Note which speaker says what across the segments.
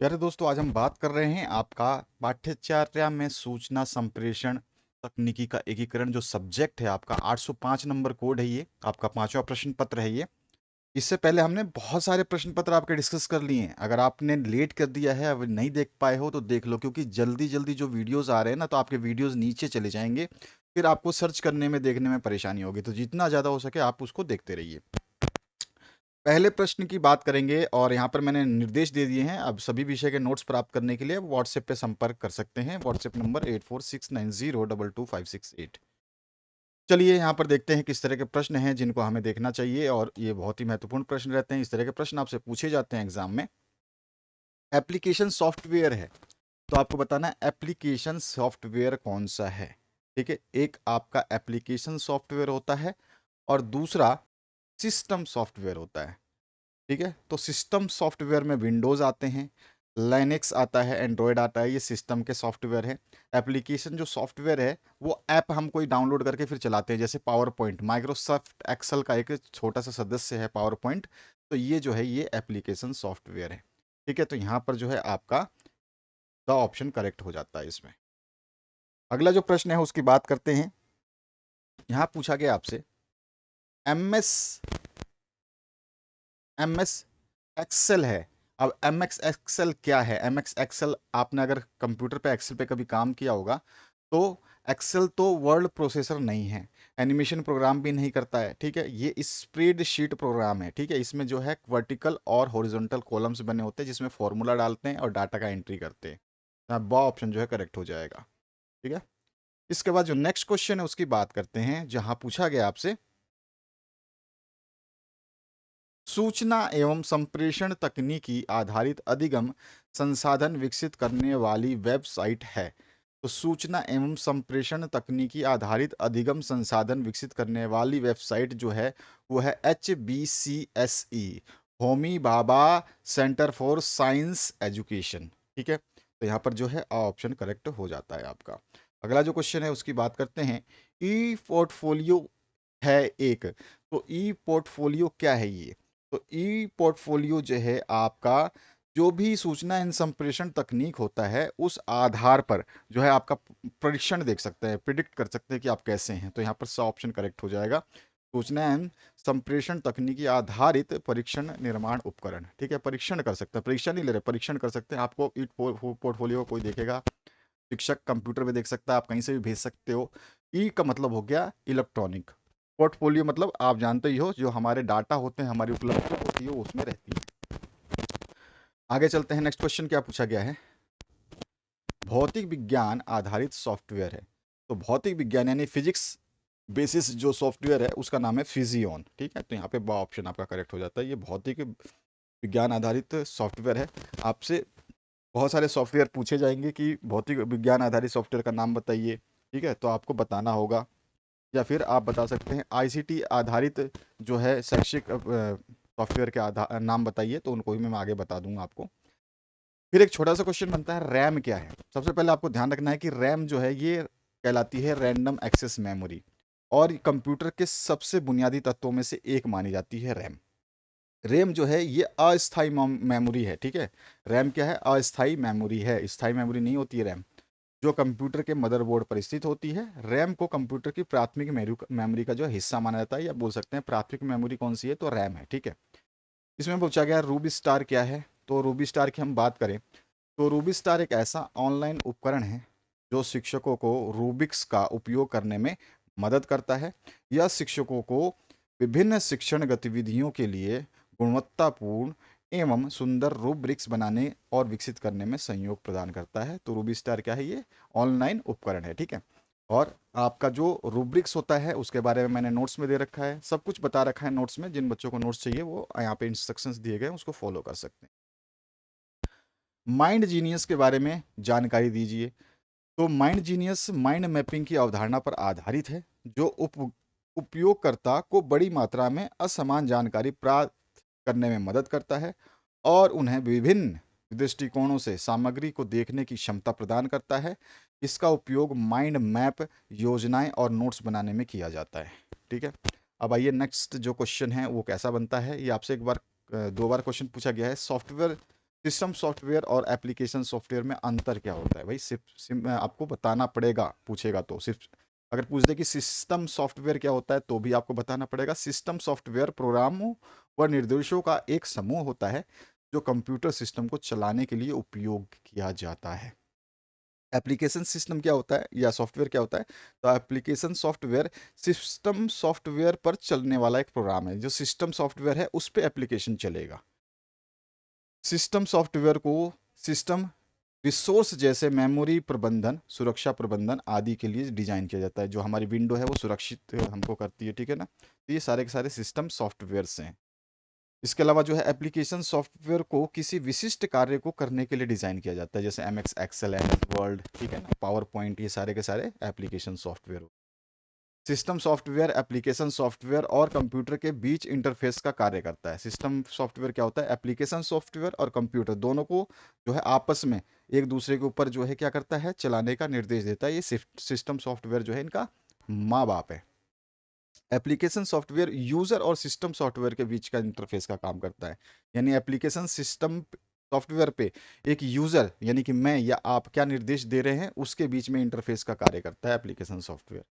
Speaker 1: प्यारे दोस्तों, आज हम बात कर रहे हैं आपका पाठ्यचर्या में सूचना संप्रेषण तकनीकी का एकीकरण। जो सब्जेक्ट है आपका 805 नंबर कोड है, ये आपका 5वां प्रश्न पत्र है। ये इससे पहले हमने बहुत सारे प्रश्न पत्र आपके डिस्कस कर लिए हैं। अगर आपने लेट कर दिया है, अब नहीं देख पाए हो तो देख लो, क्योंकि जल्दी जल्दी जो वीडियोस आ रहे हैं ना, तो आपके वीडियोस नीचे चले जाएंगे, फिर आपको सर्च करने में देखने में परेशानी होगी। तो जितना ज़्यादा हो सके आप उसको देखते रहिए। पहले प्रश्न की बात करेंगे और यहाँ पर मैंने निर्देश दे दिए हैं। अब सभी विषय के नोट्स प्राप्त करने के लिए व्हाट्सएप पे संपर्क कर सकते हैं। WhatsApp number 8469022568। चलिए यहाँ पर देखते हैं किस तरह के प्रश्न हैं जिनको हमें देखना चाहिए, और ये बहुत ही महत्वपूर्ण प्रश्न रहते हैं। इस तरह के प्रश्न आपसे पूछे जाते हैं एग्जाम में। एप्लीकेशन सॉफ्टवेयर है, तो आपको बताना है एप्लीकेशन सॉफ्टवेयर कौन सा है। ठीक है, एक आपका एप्लीकेशन सॉफ्टवेयर होता है और दूसरा सिस्टम सॉफ्टवेयर होता है। ठीक है, तो सिस्टम सॉफ्टवेयर में विंडोज़ आते हैं, लाइनेक्स आता है, एंड्रॉयड आता है, ये सिस्टम के सॉफ्टवेयर है। एप्लीकेशन जो सॉफ्टवेयर है वो ऐप हम कोई डाउनलोड करके फिर चलाते हैं, जैसे पावर पॉइंट, माइक्रोसॉफ्ट एक्सेल का एक छोटा सा सदस्य है पावर पॉइंट। तो ये जो है ये एप्लीकेशन सॉफ्टवेयर है। ठीक है, तो यहाँ पर जो है आपका द ऑप्शन करेक्ट हो जाता है इसमें। अगला जो प्रश्न है उसकी बात करते हैं। यहाँ पूछा गया आपसे M S M S Excel है। अब एम एक्स एक्सेल क्या है? एम एक्स एक्सेल, आपने अगर कंप्यूटर पे एक्सेल पे कभी काम किया होगा तो एक्सेल तो वर्ड प्रोसेसर नहीं है, एनिमेशन प्रोग्राम भी नहीं करता है। ठीक है, ये स्प्रेडशीट प्रोग्राम है। ठीक है, इसमें जो है वर्टिकल और हॉरिजॉन्टल कॉलम्स बने होते हैं जिसमें फॉर्मूला डालते हैं और डाटा का एंट्री करते हैं। ब ऑप्शन जो है करेक्ट हो जाएगा। ठीक है, इसके बाद जो नेक्स्ट क्वेश्चन है उसकी बात करते हैं, जहां पूछा गया आपसे सूचना एवं संप्रेषण तकनीकी आधारित अधिगम संसाधन विकसित करने वाली वेबसाइट है। तो सूचना एवं संप्रेषण तकनीकी आधारित अधिगम संसाधन विकसित करने वाली वेबसाइट जो है वो है HBCSE, Homi Bhabha centre for science education. ठीक है, तो यहाँ पर जो है ऑप्शन करेक्ट हो जाता है आपका। अगला जो क्वेश्चन है उसकी बात करते हैं। ई पोर्टफोलियो है एक, तो ई पोर्टफोलियो क्या है ये? तो ई पोर्टफोलियो जो है आपका, जो भी सूचना एवं संप्रेषण तकनीक होता है उस आधार पर जो है आपका परीक्षण देख सकते हैं, प्रिडिक्ट कर सकते हैं कि आप कैसे हैं। तो यहाँ पर सा ऑप्शन करेक्ट हो जाएगा, सूचना एवं संप्रेषण तकनीकी आधारित परीक्षण निर्माण उपकरण। ठीक है, परीक्षण कर सकते हैं, परीक्षण नहीं ले रहे, परीक्षण कर सकते हैं। आपको ई पोर्टफोलियो कोई देखेगा, शिक्षक कंप्यूटर पे देख सकता है, आप कहीं से भी भेज सकते हो। ई का मतलब हो गया इलेक्ट्रॉनिक, पोर्टफोलियो मतलब आप जानते ही हो, जो हमारे डाटा होते हैं, हमारी उपलब्धता होती है वो उसमें रहती है। आगे चलते हैं, नेक्स्ट क्वेश्चन क्या पूछा गया है। भौतिक विज्ञान आधारित सॉफ्टवेयर है, तो भौतिक विज्ञान यानी फिजिक्स बेसिस जो सॉफ्टवेयर है उसका नाम है फिजियोन। ठीक है, तो यहाँ पे बा ऑप्शन आपका करेक्ट हो जाता है, ये भौतिक विज्ञान आधारित सॉफ्टवेयर है। आपसे बहुत सारे सॉफ्टवेयर पूछे जाएंगे कि भौतिक विज्ञान आधारित सॉफ्टवेयर का नाम बताइए। ठीक है, तो आपको बताना होगा, या फिर आप बता सकते हैं आईसीटी आधारित जो है शैक्षिक सॉफ्टवेयर के आधार नाम बताइए, तो उनको भी मैं आगे बता दूंगा आपको। फिर एक छोटा सा क्वेश्चन बनता है, रैम क्या है? सबसे पहले आपको ध्यान रखना है कि रैम जो है ये कहलाती है रैंडम एक्सेस मेमोरी, और कंप्यूटर के सबसे बुनियादी तत्वों में से एक मानी जाती है रैम। रैम जो है ये अस्थाई मेमोरी है। ठीक है, रैम क्या है? अस्थाई मेमोरी है, स्थाई मेमोरी नहीं होती है रैम, जो कंप्यूटर के मदरबोर्ड पर स्थित होती है। रैम को कंप्यूटर की प्राथमिक मेमोरी का जो हिस्सा माना जाता है, या बोल सकते हैं प्राथमिक मेमोरी कौन सी है, तो रैम है। ठीक है, इसमें पूछा गया रूबी स्टार क्या है। तो रूबी स्टार की हम बात करें तो रूबी स्टार एक ऐसा ऑनलाइन उपकरण है जो शिक्षकों को रूबिक्स का उपयोग करने में मदद करता है। यह शिक्षकों को विभिन्न शिक्षण गतिविधियों के लिए गुणवत्तापूर्ण एवं सुंदर रूब्रिक्स बनाने और विकसित करने में सहयोग प्रदान करता है। तो रूबी स्टार क्या है? ये ऑनलाइन उपकरण है। ठीक है, और आपका जो रूब्रिक्स होता है उसके बारे में मैंने नोट्स में दे रखा है, सब कुछ बता रखा है नोट्स में। जिन बच्चों को नोट्स चाहिए वो यहाँ पे इंस्ट्रक्शंस दिए गए हैं, उसको फॉलो कर सकते हैं। माइंड जीनियस के बारे में जानकारी दीजिए। तो माइंड जीनियस माइंड मैपिंग की अवधारणा पर आधारित है, जो उपयोगकर्ता को बड़ी मात्रा में असमान जानकारी प्राप्त करने में मदद करता है और उन्हें विभिन्न दृष्टिकोणों से सामग्री को देखने की क्षमता प्रदान करता है। इसका उपयोग माइंड मैप, योजनाएं और नोट्स बनाने में किया जाता है। ठीक है, अब आइए नेक्स्ट जो क्वेश्चन है वो कैसा बनता है, ये आपसे एक बार दो बार क्वेश्चन पूछा गया है। सॉफ्टवेयर सिस्टम सॉफ्टवेयर और एप्लीकेशन सॉफ्टवेयर में अंतर क्या होता है भाई? सिर्फ आपको बताना पड़ेगा, पूछेगा तो सिर्फ। अगर पूछ दे कि सिस्टम सॉफ्टवेयर क्या होता है तो भी आपको बताना पड़ेगा। सिस्टम सॉफ्टवेयर प्रोग्रामों व निर्देशों का एक समूह होता है जो कंप्यूटर सिस्टम को चलाने के लिए उपयोग किया जाता है। एप्लीकेशन सिस्टम क्या होता है या सॉफ्टवेयर क्या होता है? तो एप्लीकेशन सॉफ्टवेयर सिस्टम सॉफ्टवेयर पर चलने वाला एक प्रोग्राम है। जो सिस्टम सॉफ्टवेयर है उस पे एप्लीकेशन चलेगा। सिस्टम सॉफ्टवेयर को सिस्टम रिसोर्स जैसे मेमोरी प्रबंधन, सुरक्षा प्रबंधन आदि के लिए डिजाइन किया जाता है। जो हमारी विंडो है वो सुरक्षित हमको करती है, ठीक है ना? तो ये सारे के सारे सिस्टम सॉफ्टवेयर्स हैं। इसके अलावा जो है एप्लीकेशन सॉफ्टवेयर को किसी विशिष्ट कार्य को करने के लिए डिजाइन किया जाता है, जैसे M X Excel, M S Word, ठीक है ना, पावर पॉइंट, ये सारे के सारे application software. System software application software और कंप्यूटर के बीच इंटरफेस का कार्य करता है। सिस्टम सॉफ्टवेयर क्या होता है? एप्लीकेशन सॉफ्टवेयर और कंप्यूटर दोनों को जो है आपस में एक दूसरे के ऊपर जो है क्या करता है? चलाने का निर्देश देता है। ये सिस्टम सॉफ्टवेयर जो है इनका माँ बाप है। एप्लीकेशन सॉफ्टवेयर यूजर और सिस्टम सॉफ्टवेयर के बीच का इंटरफेस का काम करता है। यानी एप्लीकेशन सिस्टम सॉफ्टवेयर पे एक यूजर यानी कि मैं या आप क्या निर्देश दे रहे हैं उसके बीच में इंटरफेस का कार्य करता है एप्लीकेशन सॉफ्टवेयर।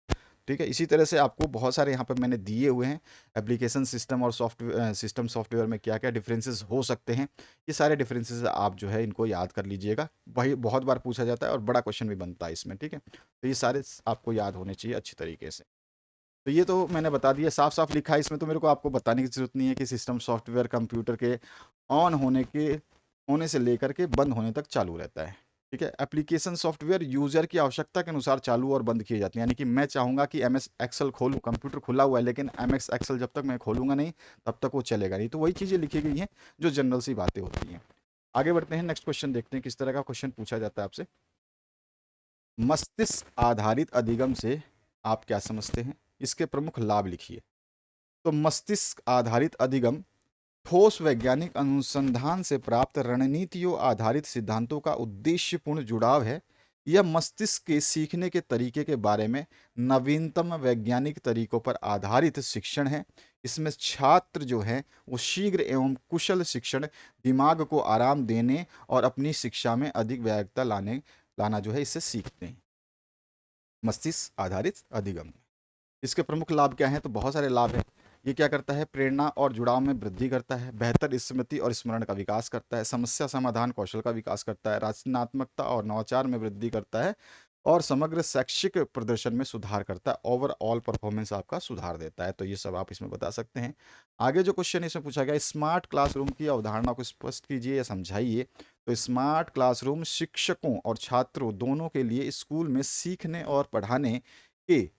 Speaker 1: ठीक है, इसी तरह से आपको बहुत सारे यहाँ पर मैंने दिए हुए हैं एप्लीकेशन सिस्टम और सॉफ्टवेयर, सिस्टम सॉफ्टवेयर में क्या क्या डिफरेंसेस हो सकते हैं। ये सारे डिफरेंसेस आप जो है इनको याद कर लीजिएगा। वही बहुत बार पूछा जाता है और बड़ा क्वेश्चन भी बनता है इसमें, ठीक है। तो ये सारे आपको याद होने चाहिए अच्छी तरीके से। तो ये तो मैंने बता दिया, साफ साफ लिखा है इसमें, तो मेरे को आपको बताने की जरूरत नहीं है कि सिस्टम सॉफ्टवेयर कंप्यूटर के ऑन होने से लेकर के बंद होने तक चालू रहता है। ठीक है, एप्लीकेशन सॉफ्टवेयर यूजर की आवश्यकता के अनुसार चालू और बंद किए जाते हैं। यानी कि मैं चाहूंगा कि एम एस एक्सेल खोलूँ, कंप्यूटर खुला हुआ है लेकिन एम एस एक्सेल जब तक मैं खोलूंगा नहीं तब तक वो चलेगा नहीं। तो वही चीज़ें लिखी गई हैं जो जनरल सी बातें होती हैं। आगे बढ़ते हैं, नेक्स्ट क्वेश्चन देखते हैं किस तरह का क्वेश्चन पूछा जाता है आपसे। मस्तिष्क आधारित अधिगम से आप क्या समझते हैं? इसके प्रमुख लाभ लिखिए। तो मस्तिष्क आधारित अधिगम ठोस वैज्ञानिक अनुसंधान से प्राप्त रणनीतियों आधारित सिद्धांतों का उद्देश्यपूर्ण जुड़ाव है। यह मस्तिष्क के सीखने के तरीके के बारे में नवीनतम वैज्ञानिक तरीकों पर आधारित शिक्षण है। इसमें छात्र जो है वो शीघ्र एवं कुशल शिक्षण, दिमाग को आराम देने और अपनी शिक्षा में अधिक वैधता लाना जो है इससे सीखते हैं। मस्तिष्क आधारित अधिगम, इसके प्रमुख लाभ क्या हैं? तो बहुत सारे लाभ हैं। ये क्या करता है? प्रेरणा और जुड़ाव में वृद्धि करता है, बेहतर स्मृति और स्मरण का विकास करता है, समस्या समाधान कौशल का विकास करता है, रचनात्मकता और नवाचार में वृद्धि करता है और समग्र शैक्षिक प्रदर्शन में सुधार करता है। ओवरऑल परफॉर्मेंस आपका सुधार देता है। तो ये सब आप इसमें बता सकते हैं। आगे जो क्वेश्चन इसमें पूछा गया, स्मार्ट क्लासरूम की अवधारणा को स्पष्ट कीजिए या समझाइए। तो स्मार्ट क्लासरूम शिक्षकों और छात्रों दोनों के लिए स्कूल में सीखने और पढ़ाने के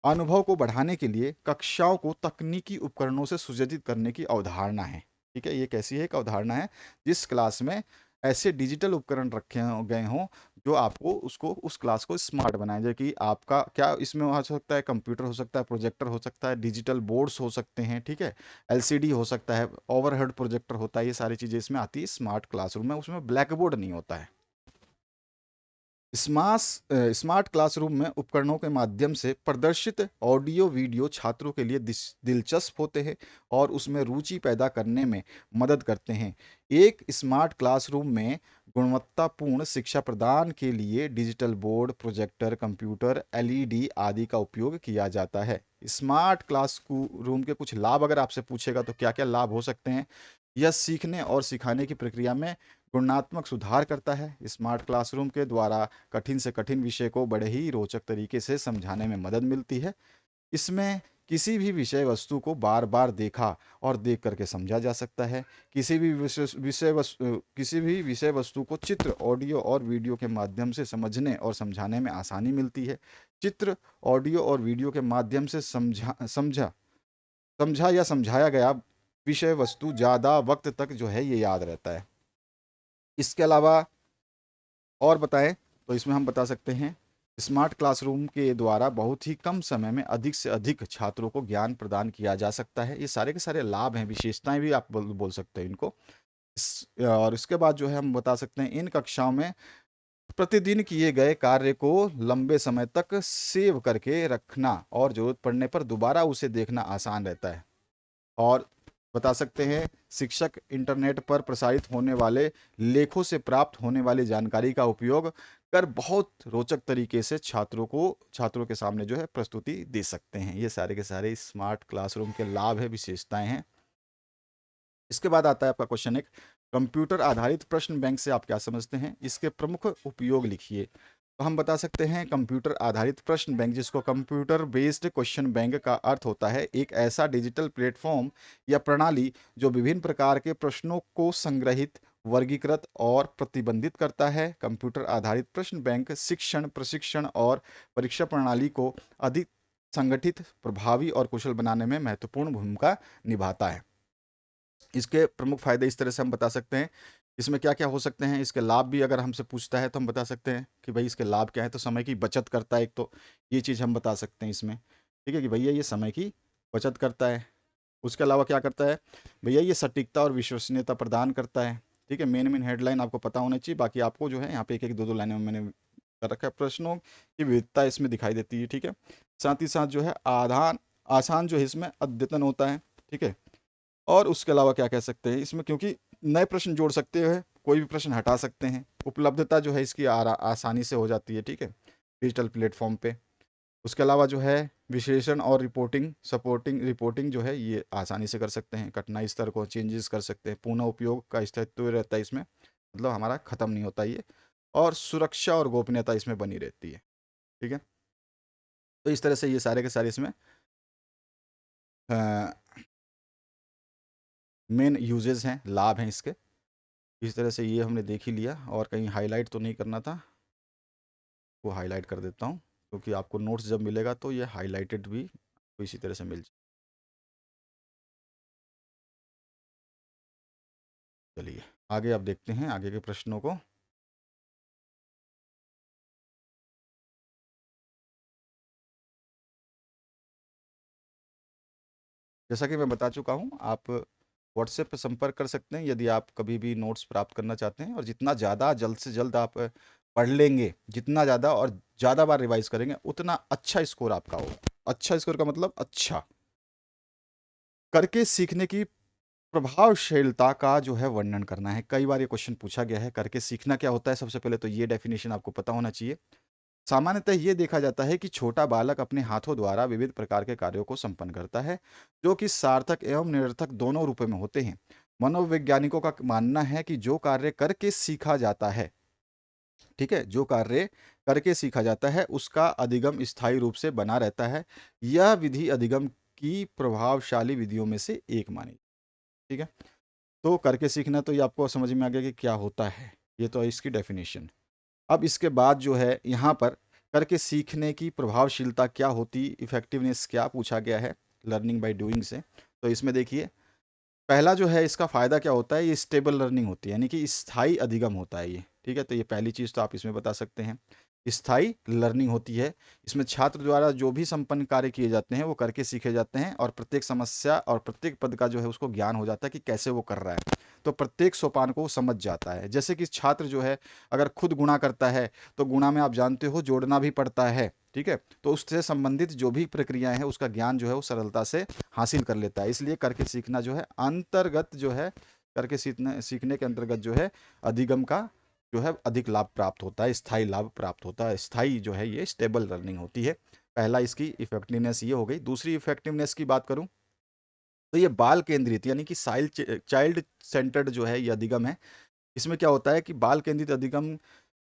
Speaker 1: अनुभव को बढ़ाने के लिए कक्षाओं को तकनीकी उपकरणों से सुसज्जित करने की अवधारणा है। ठीक है, ये कैसी है? एक अवधारणा है जिस क्लास में ऐसे डिजिटल उपकरण रखे गए हों जो आपको उसको उस क्लास को स्मार्ट बनाए। जैसे कि आपका क्या इसमें हो सकता है? कंप्यूटर हो सकता है, प्रोजेक्टर हो सकता है, डिजिटल बोर्ड्स हो सकते हैं, ठीक है, एलसीडी हो सकता है, ओवरहेड प्रोजेक्टर होता है। ये सारी चीज़ें इसमें आती है स्मार्ट क्लासरूम में। उसमें ब्लैक बोर्ड नहीं होता है। स्मार्ट क्लासरूम में उपकरणों के माध्यम से प्रदर्शित ऑडियो वीडियो छात्रों के लिए दिलचस्प होते हैं और उसमें रुचि पैदा करने में मदद करते हैं। एक स्मार्ट क्लासरूम में गुणवत्तापूर्ण शिक्षा प्रदान के लिए digital board, projector, computer, LED आदि का उपयोग किया जाता है। स्मार्ट क्लास रूम के कुछ लाभ अगर आपसे पूछेगा तो क्या क्या लाभ हो सकते हैं? यह सीखने और सिखाने की प्रक्रिया में गुणात्मक सुधार करता है। स्मार्ट क्लासरूम के द्वारा कठिन से कठिन विषय को बड़े ही रोचक तरीके से समझाने में मदद मिलती है। इसमें किसी भी विषय वस्तु को बार बार देखा और देख करके समझा जा सकता है। किसी भी विषय वस्तु को चित्र, ऑडियो और वीडियो के माध्यम से समझने और समझाने में आसानी मिलती है। चित्र, ऑडियो और वीडियो के माध्यम से समझा या समझाया गया विषय वस्तु ज़्यादा वक्त तक जो है ये याद रहता है। इसके अलावा और बताएं तो इसमें हम बता सकते हैं स्मार्ट क्लासरूम के द्वारा बहुत ही कम समय में अधिक से अधिक छात्रों को ज्ञान प्रदान किया जा सकता है। ये सारे के सारे लाभ हैं, विशेषताएं भी आप बोल सकते हैं इनको। और इसके बाद जो है हम बता सकते हैं इन कक्षाओं में प्रतिदिन किए गए कार्य को लंबे समय तक सेव करके रखना और जरूरत पड़ने पर दोबारा उसे देखना आसान रहता है। और बता सकते हैं शिक्षक इंटरनेट पर प्रसारित होने वाले लेखों से प्राप्त होने वाली जानकारी का उपयोग कर बहुत रोचक तरीके से छात्रों के सामने जो है प्रस्तुति दे सकते हैं। ये सारे के सारे स्मार्ट क्लासरूम के लाभ है, विशेषताएं हैं। इसके बाद आता है आपका क्वेश्चन एक, कंप्यूटर आधारित प्रश्न बैंक से आप क्या समझते हैं, इसके प्रमुख उपयोग लिखिए। तो हम बता सकते हैं कंप्यूटर आधारित प्रश्न बैंक, जिसको कंप्यूटर बेस्ड क्वेश्चन बैंक का अर्थ होता है एक ऐसा डिजिटल प्लेटफॉर्म या प्रणाली जो विभिन्न प्रकार के प्रश्नों को संग्रहित, वर्गीकृत और प्रतिबंधित करता है। कंप्यूटर आधारित प्रश्न बैंक शिक्षण, प्रशिक्षण और परीक्षा प्रणाली को अधिक संगठित, प्रभावी और कुशल बनाने में महत्वपूर्ण भूमिका निभाता है। इसके प्रमुख फायदे इस तरह से हम बता सकते हैं, इसमें क्या क्या हो सकते हैं। इसके लाभ भी अगर हमसे पूछता है तो हम बता सकते हैं कि भाई इसके लाभ क्या है। तो समय की बचत करता है एक, तो ये चीज़ हम बता सकते हैं इसमें, ठीक है, कि भैया ये समय की बचत करता है। उसके अलावा क्या करता है भैया, ये सटीकता और विश्वसनीयता प्रदान करता है। ठीक है, मेन मेन हेडलाइन आपको पता होना चाहिए, बाकी आपको जो है यहाँ पे एक एक दो दो लाइनों में मैंने कर रखा है। प्रश्नों की विविधता इसमें दिखाई देती है। ठीक है, साथ ही साथ जो है आधान आसान जो है इसमें अद्यतन होता है। ठीक है, और उसके अलावा क्या कह सकते हैं इसमें, क्योंकि नए प्रश्न जोड़ सकते हैं, कोई भी प्रश्न हटा सकते हैं, उपलब्धता जो है इसकी आसानी से हो जाती है। ठीक है, डिजिटल प्लेटफॉर्म पे। उसके अलावा जो है विश्लेषण और रिपोर्टिंग जो है ये आसानी से कर सकते हैं, कठिनाई स्तर को चेंजेस कर सकते हैं, पुनः उपयोग का स्थायित्व रहता है इसमें, मतलब हमारा ख़त्म नहीं होता ये, और सुरक्षा और गोपनीयता इसमें बनी रहती है। ठीक है, तो इस तरह से ये सारे के सारे इसमें मेन यूजेस हैं, लाभ हैं इसके। इस तरह से ये हमने देख ही लिया, और कहीं हाईलाइट तो नहीं करना था, वो हाईलाइट कर देता हूँ, क्योंकि आपको नोट्स जब मिलेगा तो ये हाईलाइटेड भी तो इसी तरह से मिल जाए। चलिए आगे आप देखते हैं आगे के प्रश्नों को। जैसा कि मैं बता चुका हूँ, आप व्हाट्सएप पे संपर्क कर सकते हैं यदि आप कभी भी नोट्स प्राप्त करना चाहते हैं, और जितना ज़्यादा जल्द से जल्द आप पढ़ लेंगे, जितना ज़्यादा और ज़्यादा बार रिवाइज करेंगे, उतना अच्छा स्कोर आपका होगा। अच्छा स्कोर का मतलब अच्छा करके सीखने की प्रभावशीलता का जो है वर्णन करना है। कई बार ये क्वेश्चन पूछा गया है, करके सीखना क्या होता है। सबसे पहले तो ये डेफिनेशन आपको पता होना चाहिए। सामान्यतः ये देखा जाता है कि छोटा बालक अपने हाथों द्वारा विविध प्रकार के कार्यों को संपन्न करता है, जो कि सार्थक एवं निरर्थक दोनों रूपों में होते हैं। मनोवैज्ञानिकों का मानना है कि जो कार्य करके सीखा जाता है, ठीक है, जो कार्य करके सीखा जाता है उसका अधिगम स्थायी रूप से बना रहता है। यह विधि अधिगम की प्रभावशाली विधियों में से एक मानी। ठीक है, तो करके सीखना तो ये आपको समझ में आ गया कि क्या होता है, ये तो है इसकी डेफिनेशन। अब इसके बाद जो है यहाँ पर करके सीखने की प्रभावशीलता क्या होती, इफेक्टिवनेस क्या पूछा गया है लर्निंग बाय डूइंग से। तो इसमें देखिए, पहला जो है इसका फ़ायदा क्या होता है, ये स्टेबल लर्निंग होती है, यानी कि स्थायी अधिगम होता है ये। ठीक है, तो ये पहली चीज़ तो आप इसमें बता सकते हैं, स्थायी लर्निंग होती है। इसमें छात्र द्वारा जो भी संपन्न कार्य किए जाते हैं वो करके सीखे जाते हैं, और प्रत्येक समस्या और प्रत्येक पद का जो है उसको ज्ञान हो जाता है कि कैसे वो कर रहा है। तो प्रत्येक सोपान को वो समझ जाता है। जैसे कि छात्र जो है अगर खुद गुणा करता है, तो गुणा में आप जानते हो जोड़ना भी पड़ता है। ठीक है, तो उससे संबंधित जो भी प्रक्रियाएं हैं उसका ज्ञान जो है वो सरलता से हासिल कर लेता है। इसलिए करके सीखना जो है अंतर्गत जो है, करके सीखने के अंतर्गत जो है अधिगम का जो है अधिक लाभ प्राप्त होता है, स्थायी लाभ प्राप्त होता है। स्थायी जो है ये स्टेबल लर्निंग होती है। पहला इसकी इफेक्टिवनेस ये हो गई। दूसरी इफेक्टिवनेस की बात करूं तो ये बाल केंद्रित यानी कि चाइल्ड सेंटर्ड जो है ये अधिगम है। इसमें क्या होता है कि बाल केंद्रित अधिगम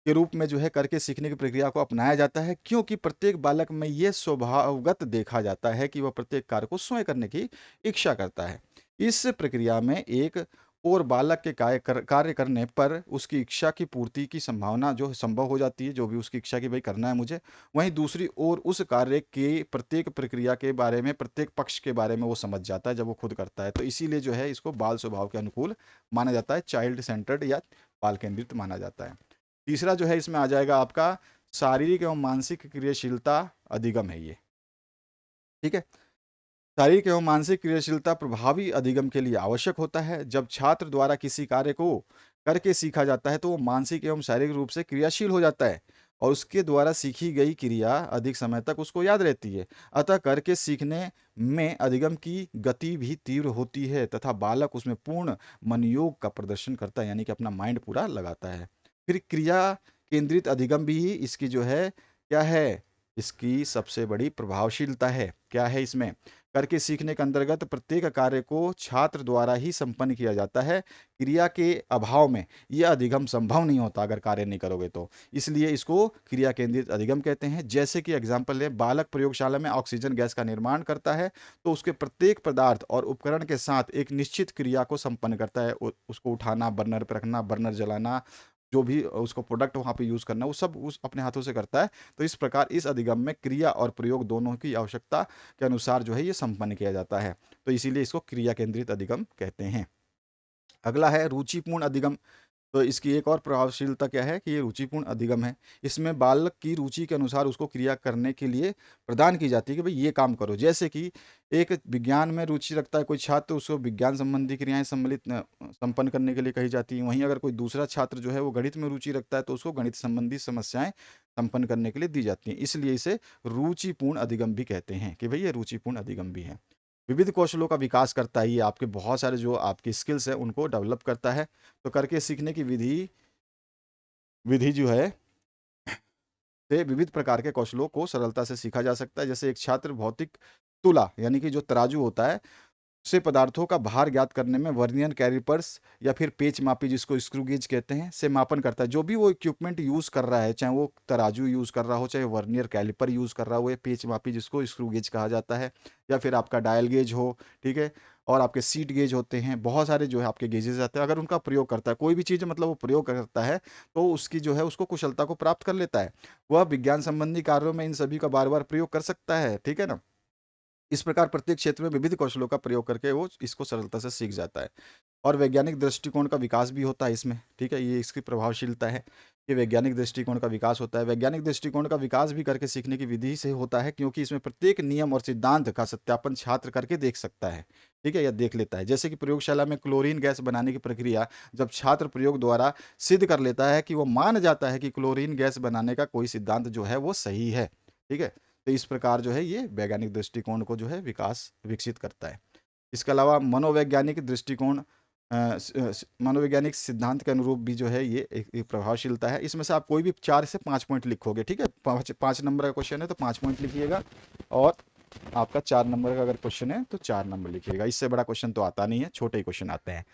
Speaker 1: के रूप में जो है करके सीखने की प्रक्रिया को अपनाया जाता है, क्योंकि प्रत्येक बालक में ये स्वभावगत देखा जाता है कि वह प्रत्येक कार्य को स्वयं करने की इच्छा करता है। इस प्रक्रिया में एक और बालक के कार्य करने पर उसकी इच्छा की पूर्ति की संभावना जो संभव हो जाती है, जो भी उसकी इच्छा की भाई करना है मुझे। वहीं दूसरी ओर उस कार्य के प्रत्येक प्रक्रिया के बारे में, प्रत्येक पक्ष के बारे में वो समझ जाता है जब वो खुद करता है। तो इसीलिए जो है इसको बाल स्वभाव के अनुकूल माना जाता है, चाइल्ड सेंटर्ड या बाल केंद्रित माना जाता है। तीसरा जो है इसमें आ जाएगा आपका शारीरिक एवं मानसिक क्रियाशीलता अधिगम है ये। ठीक है, शारीरिक एवं मानसिक क्रियाशीलता प्रभावी अधिगम के लिए आवश्यक होता है। जब छात्र द्वारा किसी कार्य को करके सीखा जाता है तो वो मानसिक एवं शारीरिक रूप से क्रियाशील हो जाता है, और उसके द्वारा सीखी गई क्रिया अधिक समय तक उसको याद रहती है। अतः करके सीखने में अधिगम की गति भी तीव्र होती है तथा बालक उसमें पूर्ण मनोयोग का प्रदर्शन करता है, यानी कि अपना माइंड पूरा लगाता है। फिर क्रिया केंद्रित अधिगम भी इसकी जो है क्या है, इसकी सबसे बड़ी प्रभावशीलता है। क्या है इसमें? करके सीखने के अंतर्गत प्रत्येक कार्य को छात्र द्वारा ही संपन्न किया जाता है। क्रिया के अभाव में यह अधिगम संभव नहीं होता अगर कार्य नहीं करोगे तो। इसलिए इसको क्रिया केंद्रित अधिगम कहते हैं। जैसे कि एग्जाम्पल है, बालक प्रयोगशाला में ऑक्सीजन गैस का निर्माण करता है तो उसके प्रत्येक पदार्थ और उपकरण के साथ एक निश्चित क्रिया को संपन्न करता है। उसको उठाना, बर्नर पर रखना, बर्नर जलाना, जो भी उसको प्रोडक्ट वहाँ पे यूज़ करना, वो सब उस अपने हाथों से करता है। तो इस प्रकार इस अधिगम में क्रिया और प्रयोग दोनों की आवश्यकता के अनुसार जो है ये संपन्न किया जाता है। तो इसीलिए इसको क्रिया केंद्रित अधिगम कहते हैं। अगला है रुचिपूर्ण अधिगम। तो इसकी एक और प्रभावशीलता क्या है कि ये रुचिपूर्ण अधिगम है। इसमें बालक की रुचि के अनुसार उसको क्रिया करने के लिए प्रदान की जाती है कि भाई ये काम करो। जैसे कि एक विज्ञान में रुचि रखता है कोई छात्र, तो उसको विज्ञान संबंधी क्रियाएं संपन्न करने के लिए कही जाती हैं। वहीं अगर कोई दूसरा छात्र जो है वो गणित में रुचि रखता है तो उसको गणित संबंधी समस्याएं संपन्न करने के लिए दी जाती हैं। इसलिए इसे रुचिपूर्ण अधिगम भी कहते हैं कि भाई ये रुचिपूर्ण अधिगम भी है। विविध कौशलों का विकास करता है, ये आपके बहुत सारे जो आपकी स्किल्स हैं उनको डेवलप करता है। तो करके सीखने की विधि विधि जो है से विविध प्रकार के कौशलों को सरलता से सीखा जा सकता है। जैसे एक छात्र भौतिक तुला यानी कि जो तराजू होता है से पदार्थों का भार ज्ञात करने में वर्नियर कैलिपर्स या फिर पेच मापी जिसको स्क्रू गेज कहते हैं से मापन करता है। जो भी वो इक्विपमेंट यूज़ कर रहा है, चाहे वो तराजू यूज़ कर रहा हो, चाहे वर्नियर कैलिपर यूज़ कर रहा हो, या पेच मापी जिसको स्क्रू गेज कहा जाता है, या फिर आपका डायल गेज हो, ठीक है, और आपके सीट गेज होते हैं, बहुत सारे जो है आपके गेजेस आते हैं। अगर उनका प्रयोग करता है कोई भी चीज़, मतलब वो प्रयोग करता है तो उसकी जो है उसको कुशलता को प्राप्त कर लेता है। वह विज्ञान संबंधी कार्यों में इन सभी का बार बार प्रयोग कर सकता है, ठीक है ना। इस प्रकार प्रत्येक क्षेत्र में विविध कौशलों का प्रयोग करके वो इसको सरलता से सीख जाता है। और वैज्ञानिक दृष्टिकोण का विकास भी होता है इसमें, ठीक है, ये इसकी प्रभावशीलता है कि वैज्ञानिक दृष्टिकोण का विकास होता है। वैज्ञानिक दृष्टिकोण का विकास भी करके सीखने की विधि से होता है, क्योंकि इसमें प्रत्येक नियम और सिद्धांत का सत्यापन छात्र करके देख सकता है, ठीक है, या देख लेता है। जैसे कि प्रयोगशाला में क्लोरीन गैस बनाने की प्रक्रिया जब छात्र प्रयोग द्वारा सिद्ध कर लेता है कि वो मान जाता है कि क्लोरीन गैस बनाने का कोई सिद्धांत जो है वो सही है, ठीक है। तो इस प्रकार जो है ये वैज्ञानिक दृष्टिकोण को जो है विकास विकसित करता है। इसके अलावा मनोवैज्ञानिक दृष्टिकोण मनोवैज्ञानिक सिद्धांत के अनुरूप भी जो है ये एक प्रभावशीलता है। इसमें से आप कोई भी 4 से 5 पॉइंट लिखोगे, ठीक है। 5 नंबर का क्वेश्चन है तो 5 पॉइंट लिखिएगा, और आपका 4 नंबर का अगर क्वेश्चन है तो 4 नंबर लिखिएगा। इससे बड़ा क्वेश्चन तो आता नहीं है, छोटे ही क्वेश्चन आते हैं।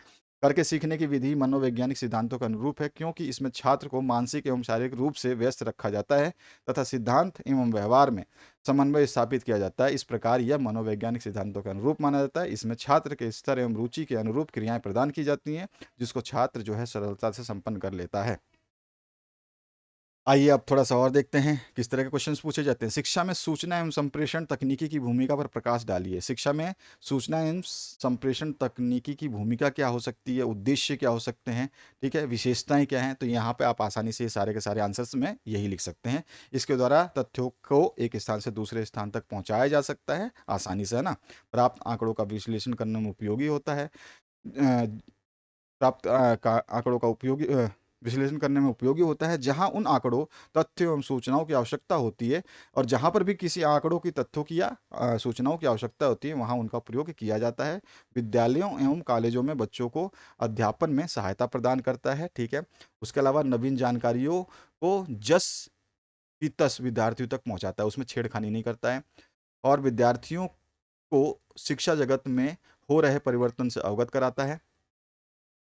Speaker 1: करके सीखने की विधि मनोवैज्ञानिक सिद्धांतों के अनुरूप है, क्योंकि इसमें छात्र को मानसिक एवं शारीरिक रूप से व्यस्त रखा जाता है तथा सिद्धांत एवं व्यवहार में समन्वय स्थापित किया जाता है। इस प्रकार यह मनोवैज्ञानिक सिद्धांतों के अनुरूप माना जाता है। इसमें छात्र के स्तर एवं रुचि के अनुरूप क्रियाएं प्रदान की जाती हैं, जिसको छात्र जो है सरलता से संपन्न कर लेता है। आइए अब थोड़ा सा और देखते हैं किस तरह के क्वेश्चंस पूछे जाते हैं। शिक्षा में सूचना एवं संप्रेषण तकनीकी की भूमिका पर प्रकाश डालिए। शिक्षा में सूचना एवं संप्रेषण तकनीकी की भूमिका क्या हो सकती है, उद्देश्य क्या हो सकते हैं, ठीक है, विशेषताएं क्या हैं। तो यहाँ पे आप आसानी से सारे के सारे आंसर्स में यही लिख सकते हैं। इसके द्वारा तथ्यों को एक स्थान से दूसरे स्थान तक पहुँचाया जा सकता है आसानी से, है ना। प्राप्त आंकड़ों का विश्लेषण करने में उपयोगी होता है। प्राप्त आंकड़ों का उपयोगी विश्लेषण करने में उपयोगी होता है, जहां उन आंकड़ों, तथ्यों एवं सूचनाओं की आवश्यकता होती है, और जहां पर भी किसी आंकड़ों की, तथ्यों की या सूचनाओं की आवश्यकता होती है वहां उनका प्रयोग किया जाता है। विद्यालयों एवं कॉलेजों में बच्चों को अध्यापन में सहायता प्रदान करता है, ठीक है। उसके अलावा नवीन जानकारियों को जस की तस विद्यार्थियों तक पहुंचाता है, उसमें छेड़खानी नहीं करता है, और विद्यार्थियों को शिक्षा जगत में हो रहे परिवर्तन से अवगत कराता है।